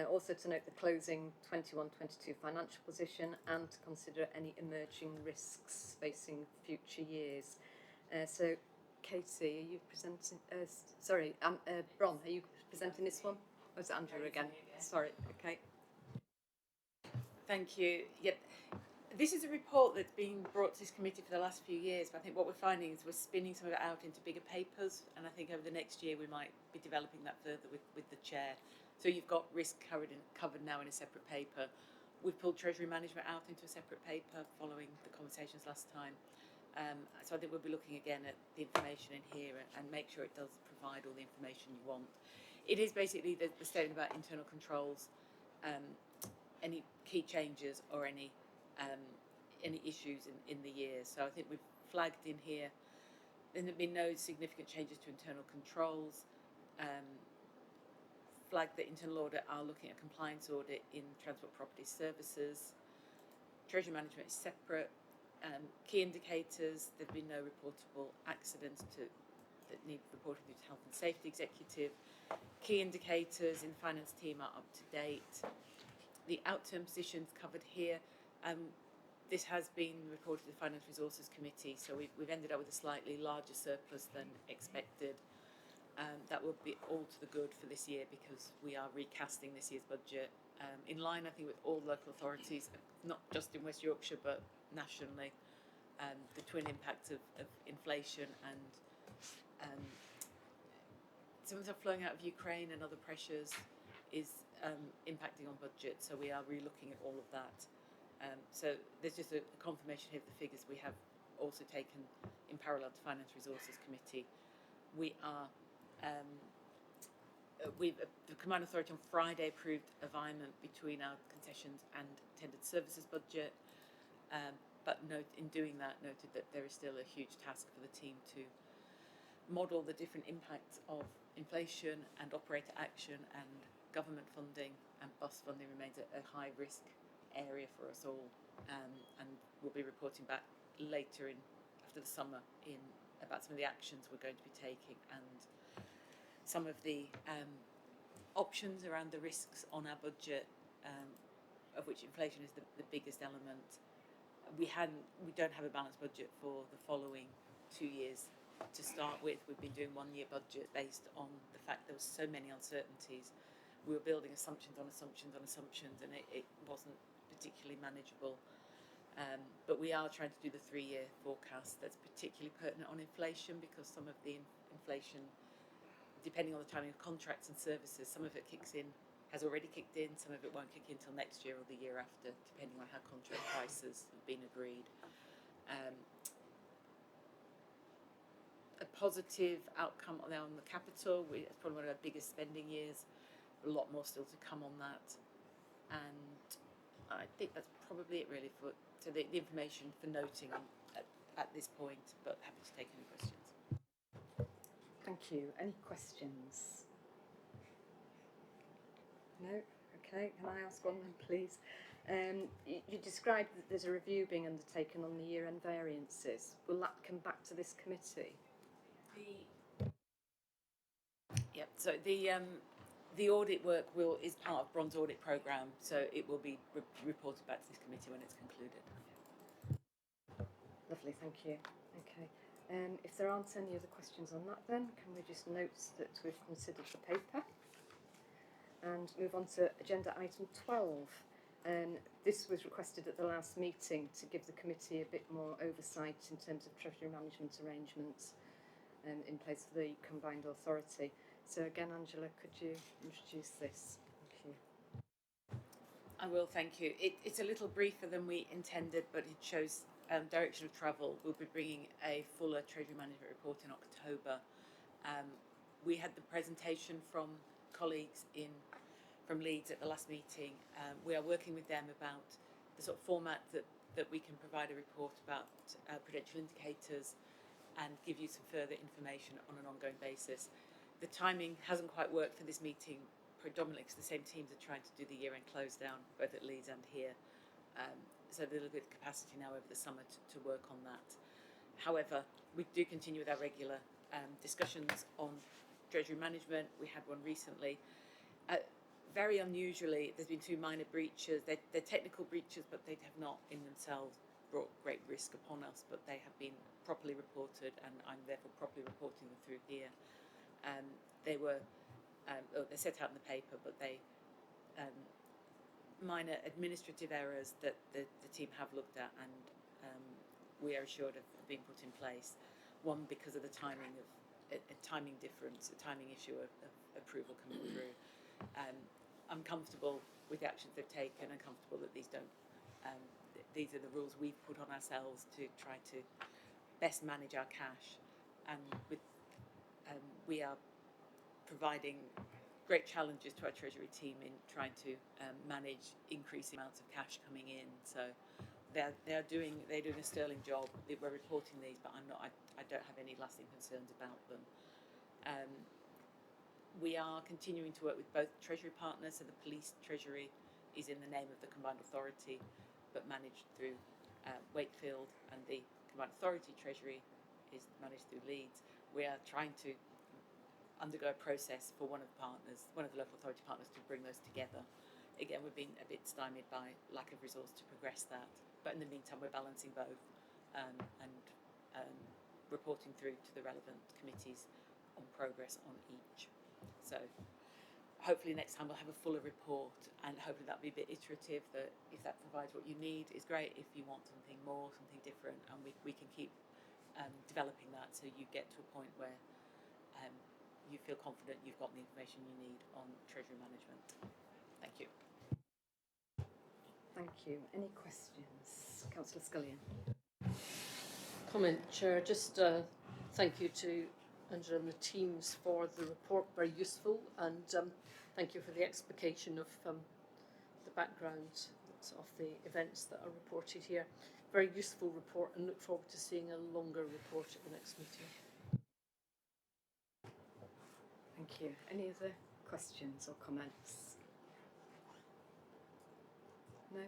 [SPEAKER 1] Also to note the closing 21-22 financial position and to consider any emerging risks facing future years. So Katie, are you presenting? Bron, are you presenting this one? Or is it Andrew again? Sorry. Okay.
[SPEAKER 3] Thank you. Yep. This is a report that's been brought to this committee for the last few years, but I think what we're finding is we're spinning some of it out into bigger papers, and I think over the next year we might be developing that further with the chair. So you've got risk covered now in a separate paper. We've pulled treasury management out into a separate paper following the conversations last time. So I think we'll be looking again at the information in here and make sure it does provide all the information you want. It is basically the statement about internal controls, any key changes or any issues in the year. So I think we've flagged in here, there have been no significant changes to internal controls. Flagged that internal audit are looking at compliance audit in transport property services. Treasury management is separate. Key indicators, there have been no reportable accidents that need reporting to health and safety executive. Key indicators in finance team are up to date. The outturn positions covered here. This has been reported to the Finance Resources Committee, so we've ended up with a slightly larger surplus than expected. That will be all to the good for this year because we are recasting this year's budget in line, I think, with all local authorities, not just in West Yorkshire but nationally. The twin impacts of inflation and some of the stuff flowing out of Ukraine and other pressures is impacting on budget, so we are re-looking at all of that. So there's just a confirmation here of the figures we have also taken in parallel to Finance Resources Committee. We are the Combined Authority on Friday approved alignment between our concessions and attended services budget, but in doing that noted that there is still a huge task for the team to model the different impacts of inflation and operator action, and government funding and bus funding remains a high risk area for us all, and we'll be reporting back later after the summer about some of the actions we're going to be taking and some of the options around the risks on our budget, of which inflation is the biggest element. We don't have a balanced budget for the following 2 years to start with. We've been doing 1 year budget based on the fact there were so many uncertainties, we were building assumptions on assumptions on assumptions, and it wasn't particularly manageable. But we are trying to do the 3-year forecast that's particularly pertinent on inflation, because some of the inflation, depending on the timing of contracts and services, some of it has already kicked in, some of it won't kick in until next year or the year after, depending on how contract prices have been agreed. A positive outcome now on the capital. It's probably one of our biggest spending years. A lot more still to come on that. And I think that's probably it really so the information for noting at this point, but happy to take any questions.
[SPEAKER 1] Thank you. Any questions? No? Okay, can I ask one then, please? You described that there's a review being undertaken on the year-end variances. Will that come back to this committee?
[SPEAKER 3] So the audit work is part of Bronze Audit Programme, so it will be reported back to this committee when it's concluded.
[SPEAKER 1] Lovely, thank you. Okay. If there aren't any other questions on that then, can we just note that we've considered the paper and move on to agenda item 12. This was requested at the last meeting to give the committee a bit more oversight in terms of treasury management arrangements in place for the combined authority. So again, Angela, could you introduce this? Thank you.
[SPEAKER 3] I will, thank you. It's a little briefer than we intended, but it shows direction of travel. We'll be bringing a fuller treasury management report in October. We had the presentation from colleagues from Leeds at the last meeting. We are working with them about the sort of format that we can provide a report about prudential indicators and give you some further information on an ongoing basis. The timing hasn't quite worked for this meeting, predominantly because the same teams are trying to do the year-end close down, both at Leeds and here. So there's a little bit of capacity now over the summer to work on that. However, we do continue with our regular discussions on treasury management. We had one recently. Very unusually, there's been 2 minor breaches. They're technical breaches, but they have not in themselves brought great risk upon us, but they have been properly reported, and I'm therefore properly reporting them through here. They're set out in the paper, but they minor administrative errors that the team have looked at, and we are assured of being put in place. One, because of the timing of a timing difference, a timing issue of approval coming through. I'm comfortable with the actions they've taken, and comfortable that these don't. These are the rules we've put on ourselves to try to best manage our cash, and we are providing great challenges to our treasury team in trying to manage increasing amounts of cash coming in. So they're doing a sterling job. We're reporting these, but I don't have any lasting concerns about them. We are continuing to work with both treasury partners. So the police treasury is in the name of the combined authority, but managed through Wakefield, and the combined authority treasury is managed through Leeds. We are trying to undergo a process for one of the local authority partners, to bring those together. Again, we've been a bit stymied by lack of resource to progress that, but in the meantime we're balancing both and reporting through to the relevant committees on progress on each. So hopefully next time we'll have a fuller report, and hopefully that'll be a bit iterative, that if that provides what you need is great. If you want something more, something different, and we can keep developing that, so you get to a point where you feel confident you've got the information you need on treasury management. Thank you.
[SPEAKER 1] Thank you. Any questions? Councillor Scullion.
[SPEAKER 5] Comment, Chair. Just thank you to Angela and the teams for the report, very useful, and thank you for the explication of the background of the events that are reported here. Very useful report, and look forward to seeing a longer report at the next meeting.
[SPEAKER 1] Thank you. Any other questions or comments? No?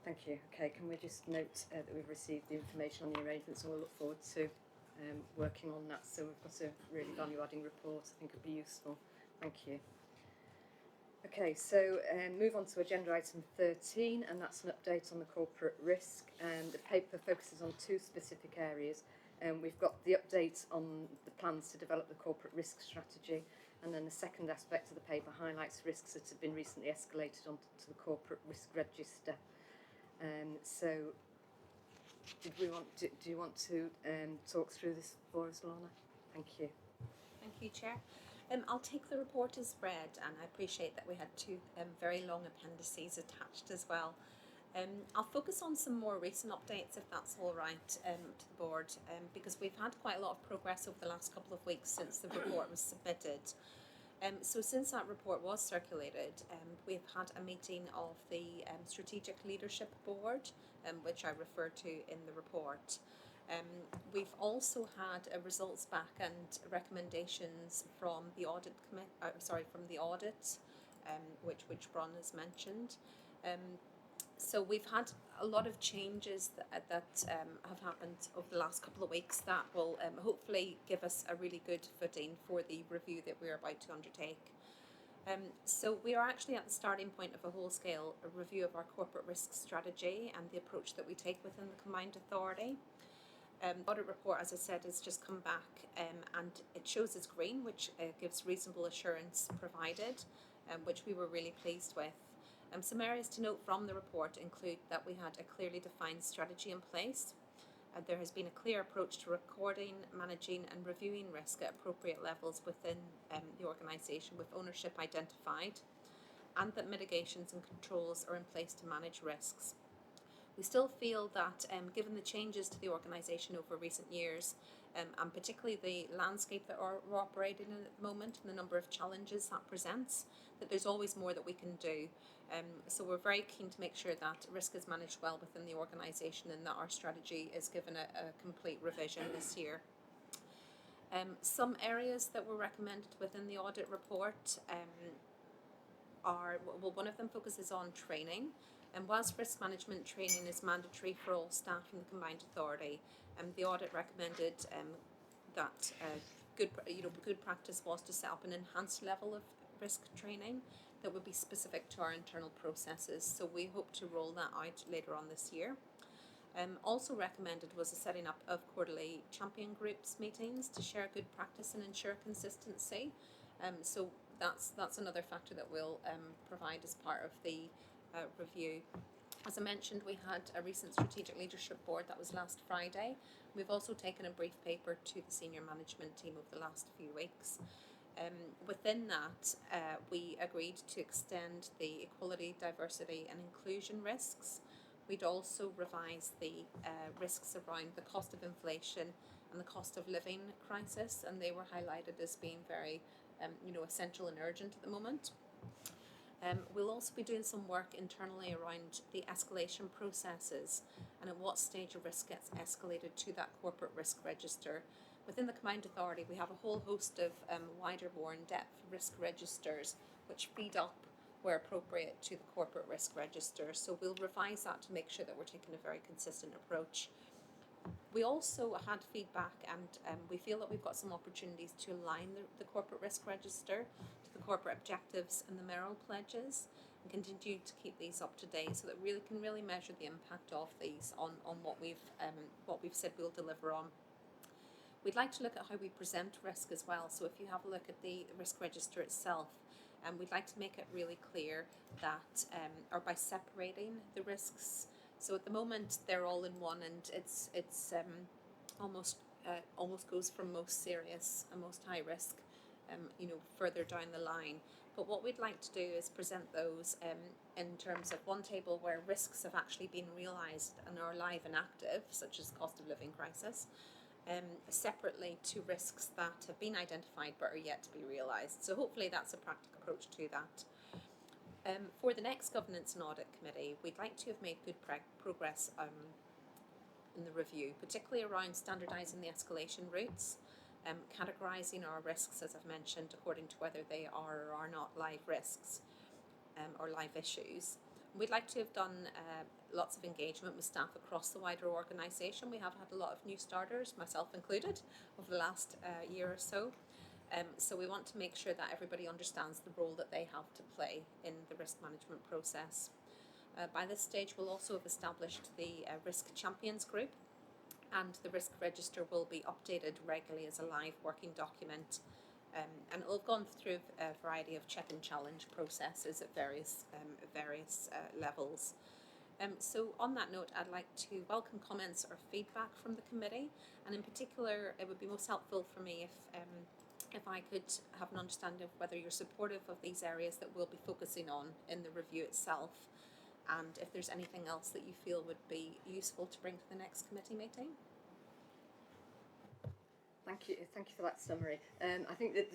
[SPEAKER 1] Thank you. Okay, can we just note that we've received the information on the arrangements, and we'll look forward to working on that. So we've got a really value-adding report. I think it'll be useful. Thank you. Okay, so move on to agenda item 13, and that's an update on the corporate risk. And the paper focuses on 2 specific areas. We've got the update on the plans to develop the corporate risk strategy, And then the second aspect of the paper highlights risks that have been recently escalated onto the corporate risk register. So, do you want to talk through this for us, Lorna? Thank you.
[SPEAKER 9] Thank you, Chair. I'll take the report as read, and I appreciate that we had two very long appendices attached as well. I'll focus on some more recent updates, if that's all right, to the board, because we've had quite a lot of progress over the last couple of weeks since the report was submitted. So since that report was circulated, we've had a meeting of the Strategic Leadership Board, which I refer to in the report. We've also had results back and recommendations from the audit which Bron has mentioned. So we've had a lot of changes that have happened over the last couple of weeks that will hopefully give us a really good footing for the review that we're about to undertake. So we are actually at the starting point of a whole-scale review of our corporate risk strategy and the approach that we take within the combined authority. The audit report, as I said, has just come back and it shows as green, which gives reasonable assurance provided, which we were really pleased with. Some areas to note from the report include that we had a clearly defined strategy in place. There has been a clear approach to recording, managing and reviewing risk at appropriate levels within the organisation with ownership identified, and that mitigations and controls are in place to manage risks. We still feel that given the changes to the organisation over recent years, and particularly the landscape that we're operating in at the moment and the number of challenges that presents, that there's always more that we can do. So we're very keen to make sure that risk is managed well within the organisation and that our strategy is given a complete revision this year. Some areas that were recommended within the audit report are, well, one of them focuses on training. And whilst risk management training is mandatory for all staff in the combined authority, the audit recommended that good practice was to set up an enhanced level of risk training that would be specific to our internal processes. So we hope to roll that out later on this year. Also recommended was the setting up of quarterly champion groups meetings to share good practice and ensure consistency. So that's another factor that we'll provide as part of the review. As I mentioned, we had a recent strategic leadership board that was last Friday. We've also taken a brief paper to the senior management team over the last few weeks. Within that, we agreed to extend the equality, diversity and inclusion risks. We'd also revise the risks around the cost of inflation and the cost of living crisis, and they were highlighted as being very essential and urgent at the moment. We'll also be doing some work internally around the escalation processes and at what stage a risk gets escalated to that corporate risk register. Within the combined authority, we have a whole host of wider, more in-depth risk registers which feed up where appropriate to the corporate risk register. So we'll revise that to make sure that we're taking a very consistent approach. We also had feedback and we feel that we've got some opportunities to align the corporate risk register to the corporate objectives and the Merrill pledges and continue to keep these up to date so that we can really measure the impact of these on what we've said we'll deliver on. We'd like to look at how we present risk as well. So if you have a look at the risk register itself, we'd like to make it really clear that, or by separating the risks. So at the moment they're all in one, and it's almost goes from most serious and most high risk, further down the line. But what we'd like to do is present those in terms of one table where risks have actually been realised and are live and active, such as cost of living crisis, separately to risks that have been identified but are yet to be realised. So hopefully that's a practical approach to that. For the next Governance and Audit Committee, we'd like to have made good progress in the review, particularly around standardising the escalation routes, categorising our risks, as I've mentioned, according to whether they are or are not live risks or live issues. We'd like to have done lots of engagement with staff across the wider organisation. We have had a lot of new starters, myself included, over the last year or so. So we want to make sure that everybody understands the role that they have to play in the risk management process. By this stage, we'll also have established the Risk Champions Group, and the risk register will be updated regularly as a live working document And it'll have gone through a variety of check and challenge processes at various levels. So on that note, I'd like to welcome comments or feedback from the committee, and in particular, it would be most helpful for me if I could have an understanding of whether you're supportive of these areas that we'll be focusing on in the review itself, and if there's anything else that you feel would be useful to bring to the next committee meeting.
[SPEAKER 1] Thank you for that summary. I think that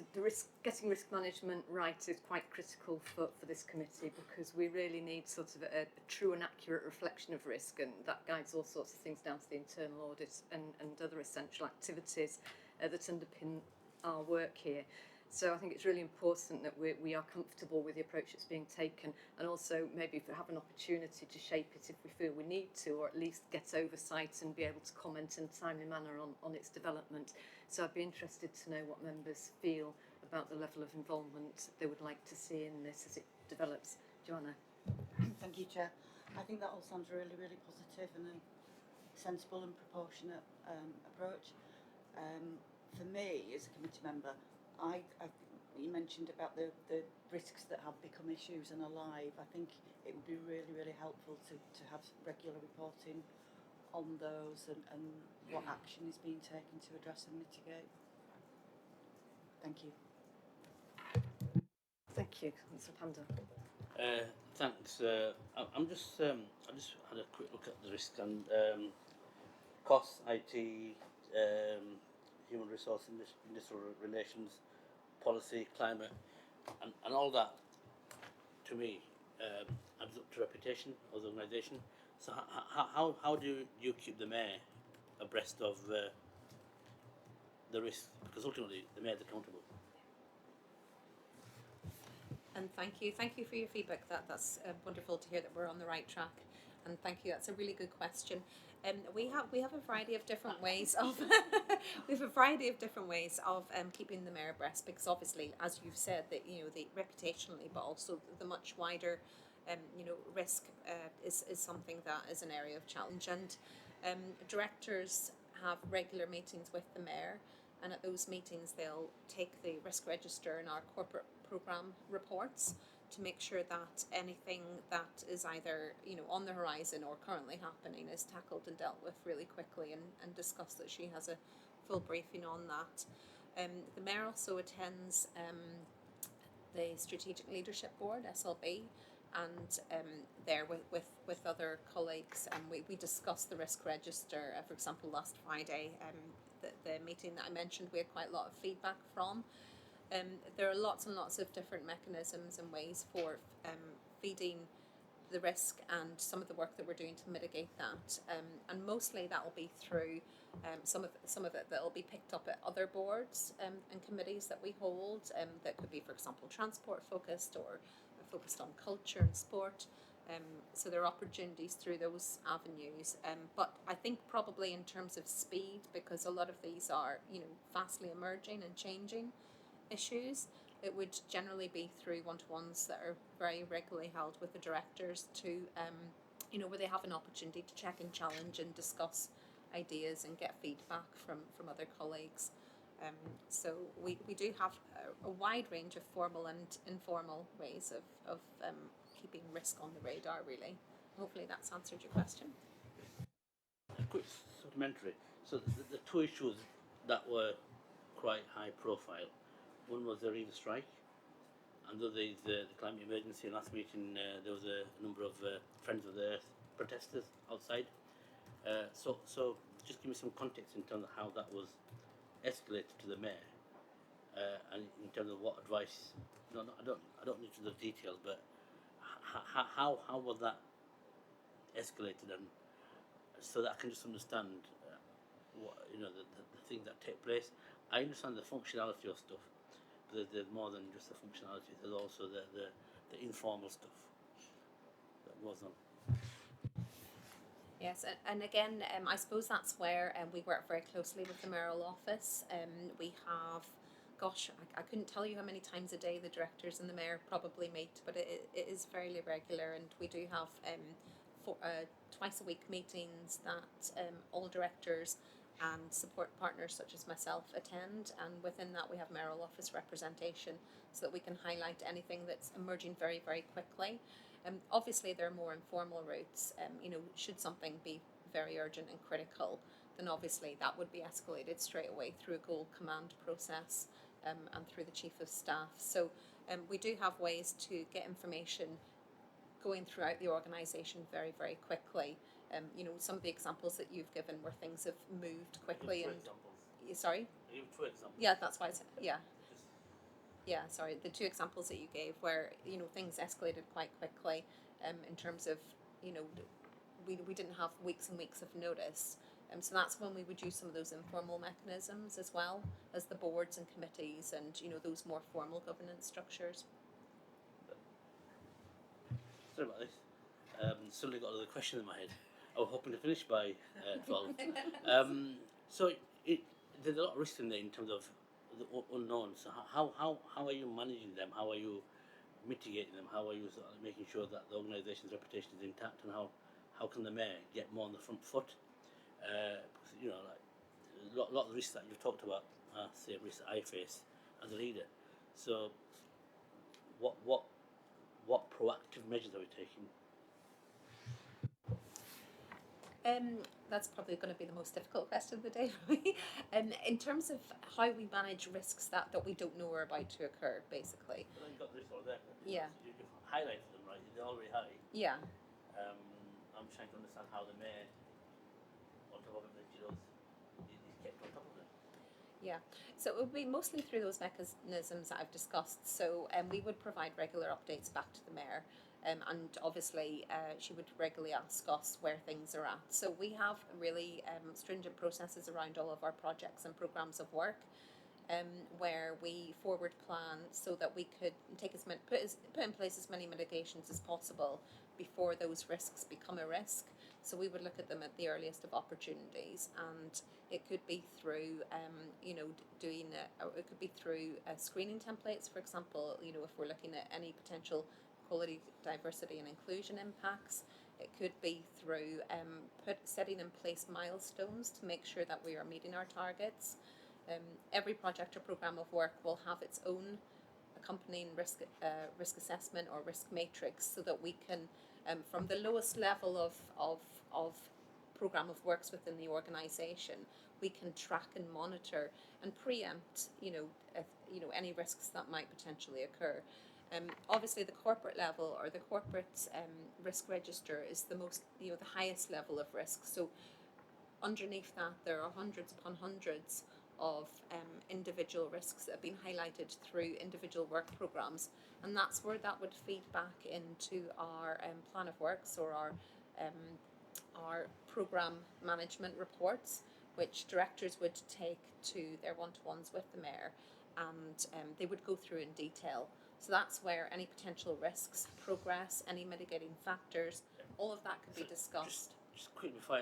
[SPEAKER 1] getting risk management right is quite critical for this committee, because we really need sort of a true and accurate reflection of risk, and that guides all sorts of things down to the internal audit and other essential activities that underpin our work here. So I think it's really important that we are comfortable with the approach that's being taken, and also maybe if we have an opportunity to shape it if we feel we need to, or at least get oversight and be able to comment in a timely manner on its development. So I'd be interested to know what members feel about the level of involvement they would like to see in this as it develops. Joanna?
[SPEAKER 6] Thank you, Chair. I think that all sounds really, really positive and a sensible and proportionate approach. For me, as a committee member, you mentioned about the risks that have become issues and are live. I think it would be really, really helpful to have regular reporting on those and what action is being taken to address and mitigate. Thank you.
[SPEAKER 1] Thank you, Mr. Panda.
[SPEAKER 10] Thanks. I just had a quick look at the risks and costs, IT, human resource, industrial relations, policy, climate, and all that. To me, adds up to reputation of the organisation. So how do you keep the mayor abreast of the risks? Because ultimately the mayor is accountable.
[SPEAKER 9] And thank you for your feedback. That's wonderful to hear that we're on the right track. And thank you. That's a really good question. We have a variety of different ways of keeping the mayor abreast, because obviously, as you've said, that the reputationally, but also the much wider risk is something that is an area of challenge. And directors have regular meetings with the mayor, and at those meetings they'll take the risk register and our corporate programme reports to make sure that anything that is either on the horizon or currently happening is tackled and dealt with really quickly, and discussed that she has a full briefing on that. The mayor also attends the Strategic Leadership Board, SLB, and there with other colleagues, and we discussed the risk register. For example, last Friday, the meeting that I mentioned, we had quite a lot of feedback from. There are lots and lots of different mechanisms and ways for feeding the risk and some of the work that we're doing to mitigate that, and mostly that will be through some of it that will be picked up at other boards and committees that we hold, that could be, for example, transport focused or focused on culture and sport. So there are opportunities through those avenues, but I think probably in terms of speed, because a lot of these are fastly emerging and changing issues, it would generally be through one-to-ones that are very regularly held with the directors to where they have an opportunity to check and challenge and discuss ideas and get feedback from other colleagues. So we do have a wide range of formal and informal ways of keeping risk on the radar, really. Hopefully that's answered your question.
[SPEAKER 10] A quick supplementary. So the two issues that were quite high profile. One was the Riva strike, and the other is the climate emergency. Last meeting, there was a number of Friends of the Earth protesters outside. So just give me some context in terms of how that was escalated to the mayor, and in terms of what advice. No, I don't need to know the details, but how was that escalated, and so that I can just understand what the things that take place. I understand the functionality of stuff. There's more than just the functionality. There's also the informal stuff that goes on.
[SPEAKER 9] Yes, and again, I suppose that's where we work very closely with the mayoral office. We have, I couldn't tell you how many times a day the directors and the mayor probably meet, but it is fairly regular, and we do have twice a week meetings that all directors and support partners such as myself attend, and within that we have mayoral office representation so that we can highlight anything that's emerging very, very quickly. Obviously there are more informal routes, should something be very urgent and critical, then obviously that would be escalated straight away through a goal command process and through the Chief of Staff. So we do have ways to get information going throughout the organisation very, very quickly. Some of the examples that you've given where things have moved quickly and sorry?
[SPEAKER 10] I give 2 examples.
[SPEAKER 9] Yeah, that's why sorry, the 2 examples that you gave where things escalated quite quickly in terms of we didn't have weeks and weeks of notice, so that's when we would use some of those informal mechanisms as well as the boards and committees and those more formal governance structures.
[SPEAKER 10] Sorry about this. Suddenly got another question in my head. I was hoping to finish by 12. So there's a lot of risk in there in terms of the unknowns. So how are you managing them? How are you mitigating them? How are you sort of making sure that the organisation's reputation is intact? And how can the mayor get more on the front foot? Because, like a lot of the risks that you've talked about are same risks that I face as a leader. So what proactive measures are we taking?
[SPEAKER 9] That's probably going to be the most difficult question of the day for me. In terms of how we manage risks that we don't know are about to occur, basically.
[SPEAKER 10] Well, you've got this all there.
[SPEAKER 9] Yeah.
[SPEAKER 10] You've highlighted them, right? They're already high.
[SPEAKER 9] Yeah.
[SPEAKER 10] I'm trying to understand how the mayor, on top of everything she does, is kept on top of it.
[SPEAKER 9] Yeah, so it would be mostly through those mechanisms that I've discussed. So we would provide regular updates back to the mayor, and obviously she would regularly ask us where things are at. So we have really stringent processes around all of our projects and programmes of work, where we forward plan so that we could take put in place as many mitigations as possible before those risks become a risk. So we would look at them at the earliest of opportunities, and it could be through, it could be through screening templates, for example. If we're looking at any potential equality, diversity, and inclusion impacts, it could be through setting in place milestones to make sure that we are meeting our targets. Every project or programme of work will have its own accompanying risk assessment or risk matrix, so that we can, from the lowest level of programme of works within the organisation, we can track and monitor and preempt, any risks that might potentially occur. Obviously, the corporate level or the corporate risk register is the most, the highest level of risk. So underneath that, there are hundreds upon hundreds of individual risks that have been highlighted through individual work programmes, and that's where that would feed back into our plan of works or our programme management reports, which directors would take to their one-to-ones with the mayor, and they would go through in detail. So that's where any potential risks, progress, any mitigating factors, all of that could be discussed.
[SPEAKER 10] Just quick before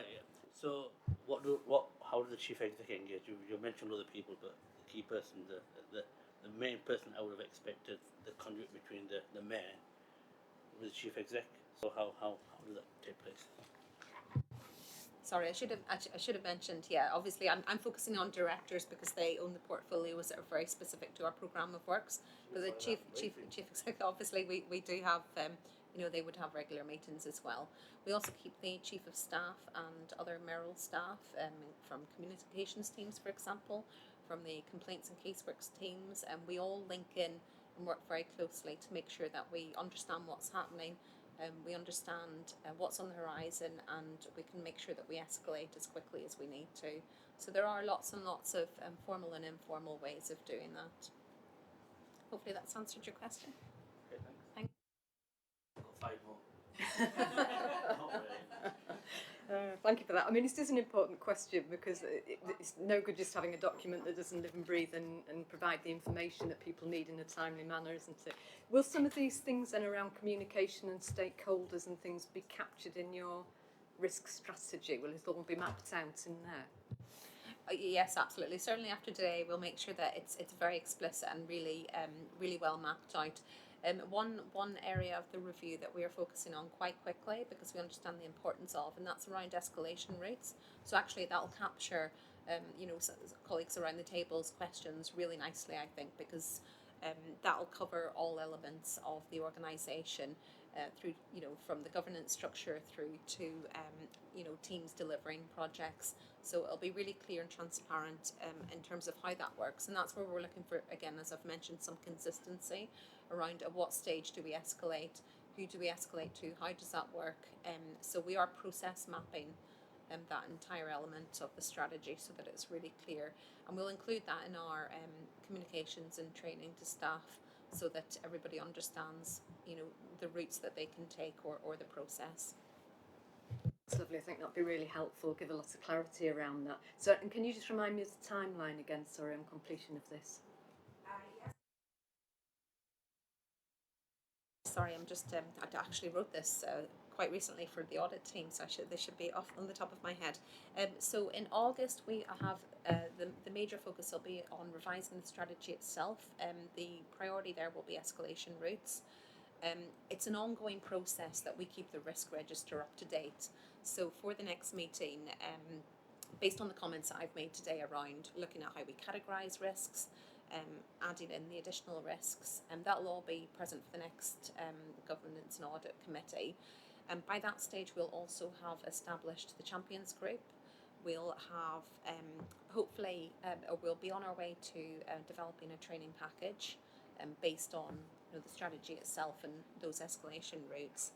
[SPEAKER 10] so how does the chief executive engage? You mentioned other people, but the key person, the main person I would have expected, the conduit between the mayor with the chief exec. So how does that take place?
[SPEAKER 9] Sorry, I should have mentioned. Yeah, obviously, I'm focusing on directors because they own the portfolios that are very specific to our programme of works. But the chief executive, obviously, we do have. They would have regular meetings as well. We also keep the chief of staff and other mayoral staff from communications teams, for example, from the complaints and caseworks teams, and we all link in and work very closely to make sure that we understand what's happening. We understand what's on the horizon, and we can make sure that we escalate as quickly as we need to. So there are lots and lots of formal and informal ways of doing that. Hopefully that's answered your question.
[SPEAKER 10] Okay, thanks.
[SPEAKER 9] Thank
[SPEAKER 10] Got 5 more. Not really.
[SPEAKER 1] Thank you for that. I mean, this is an important question because it's no good just having a document that doesn't live and breathe and provide the information that people need in a timely manner, isn't it? Will some of these things then around communication and stakeholders and things be captured in your risk strategy? Will it all be mapped out in there?
[SPEAKER 9] Yes, absolutely. Certainly after today, we'll make sure that it's very explicit and really well mapped out. One area of the review that we are focusing on quite quickly, because we understand the importance of, and that's around escalation rates. So actually that will capture colleagues around the table's questions really nicely, I think, because that'll cover all elements of the organisation through, from the governance structure through to, teams delivering projects. So it'll be really clear and transparent in terms of how that works. And that's where we're looking for, again, as I've mentioned, some consistency around at what stage do we escalate, who do we escalate to, how does that work. So we are process mapping that entire element of the strategy so that it's really clear. And we'll include that in our communications and training to staff so that everybody understands, the routes that they can take or the process.
[SPEAKER 1] That's lovely. I think that'd be really helpful, give a lot of clarity around that. So, and can you just remind me of the timeline again, sorry, on completion of this?
[SPEAKER 9] Yes. Sorry, I'm just, I actually wrote this quite recently for the audit team, so this should be off on the top of my head. So in August we have the major focus will be on revising the strategy itself. The priority there will be escalation routes. It's an ongoing process that we keep the risk register up to date. So for the next meeting, based on the comments that I've made today around looking at how we categorise risks, adding in the additional risks, and that'll all be present for the next Governance and Audit Committee. And by that stage, we'll also have established the Champions Group. We'll have, hopefully, or we'll be on our way to developing a training package based on the strategy itself and those escalation routes.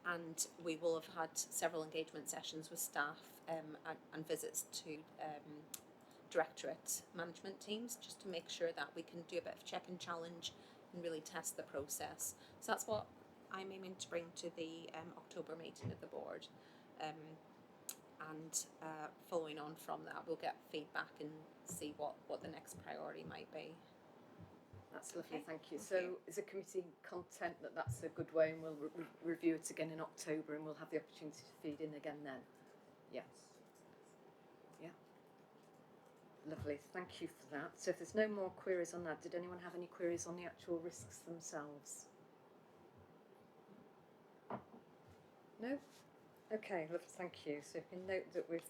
[SPEAKER 9] And we will have had several engagement sessions with staff and visits to directorate management teams just to make sure that we can do a bit of check and challenge and really test the process. So that's what I'm aiming to bring to the October meeting of the board. And following on from that, we'll get feedback and see what the next priority might be.
[SPEAKER 1] That's lovely,
[SPEAKER 9] Okay,
[SPEAKER 1] thank you.
[SPEAKER 9] thank
[SPEAKER 1] So
[SPEAKER 9] you.
[SPEAKER 1] is the committee content that that's a good way, and we'll review it again in October, and we'll have the opportunity to feed in again then? Yes. Yeah. Lovely, thank you for that. So if there's no more queries on that, did anyone have any queries on the actual risks themselves? No? Okay, lovely, thank you. So you can note that we've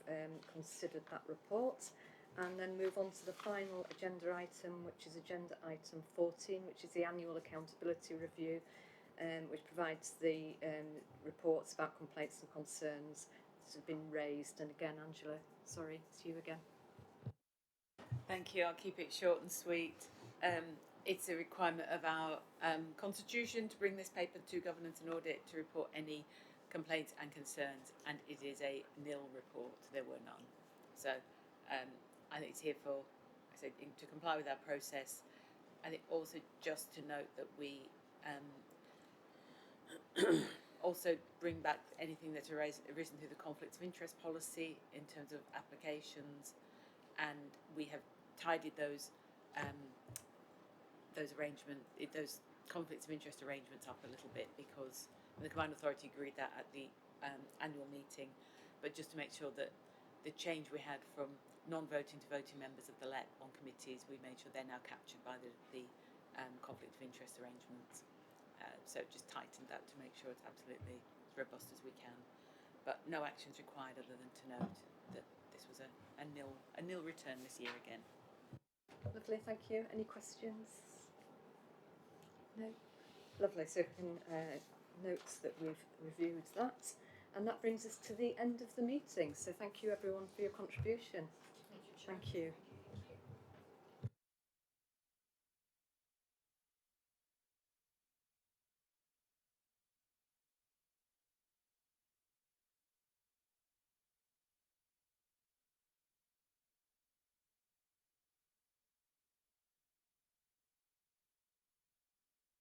[SPEAKER 1] considered that report, and then move on to the final agenda item, which is agenda item 14, which is the annual accountability review, which provides the reports about complaints and concerns that have been raised. And again, Angela, sorry, it's you again.
[SPEAKER 3] Thank you. I'll keep it short and sweet. It's a requirement of our constitution to bring this paper to Governance and Audit to report any complaints and concerns, and it is a nil report. There were none. So I think it's here for, to comply with our process. I think also just to note that we also bring back anything that's arisen through the conflicts of interest policy in terms of applications, and we have tidied those conflicts of interest arrangements up a little bit, because the Combined Authority agreed that at the annual meeting, but just to make sure that the change we had from non-voting to voting members of the LEP on committees, we made sure they're now captured by the conflict of interest arrangements. So just tightened that to make sure it's absolutely as robust as we can. But no actions required other than to note that this was a nil return this year again.
[SPEAKER 1] Lovely, thank you. Any questions? No? Lovely, so we can note that we've reviewed that. And that brings us to the end of the meeting. So thank you everyone for your contribution. Thank you.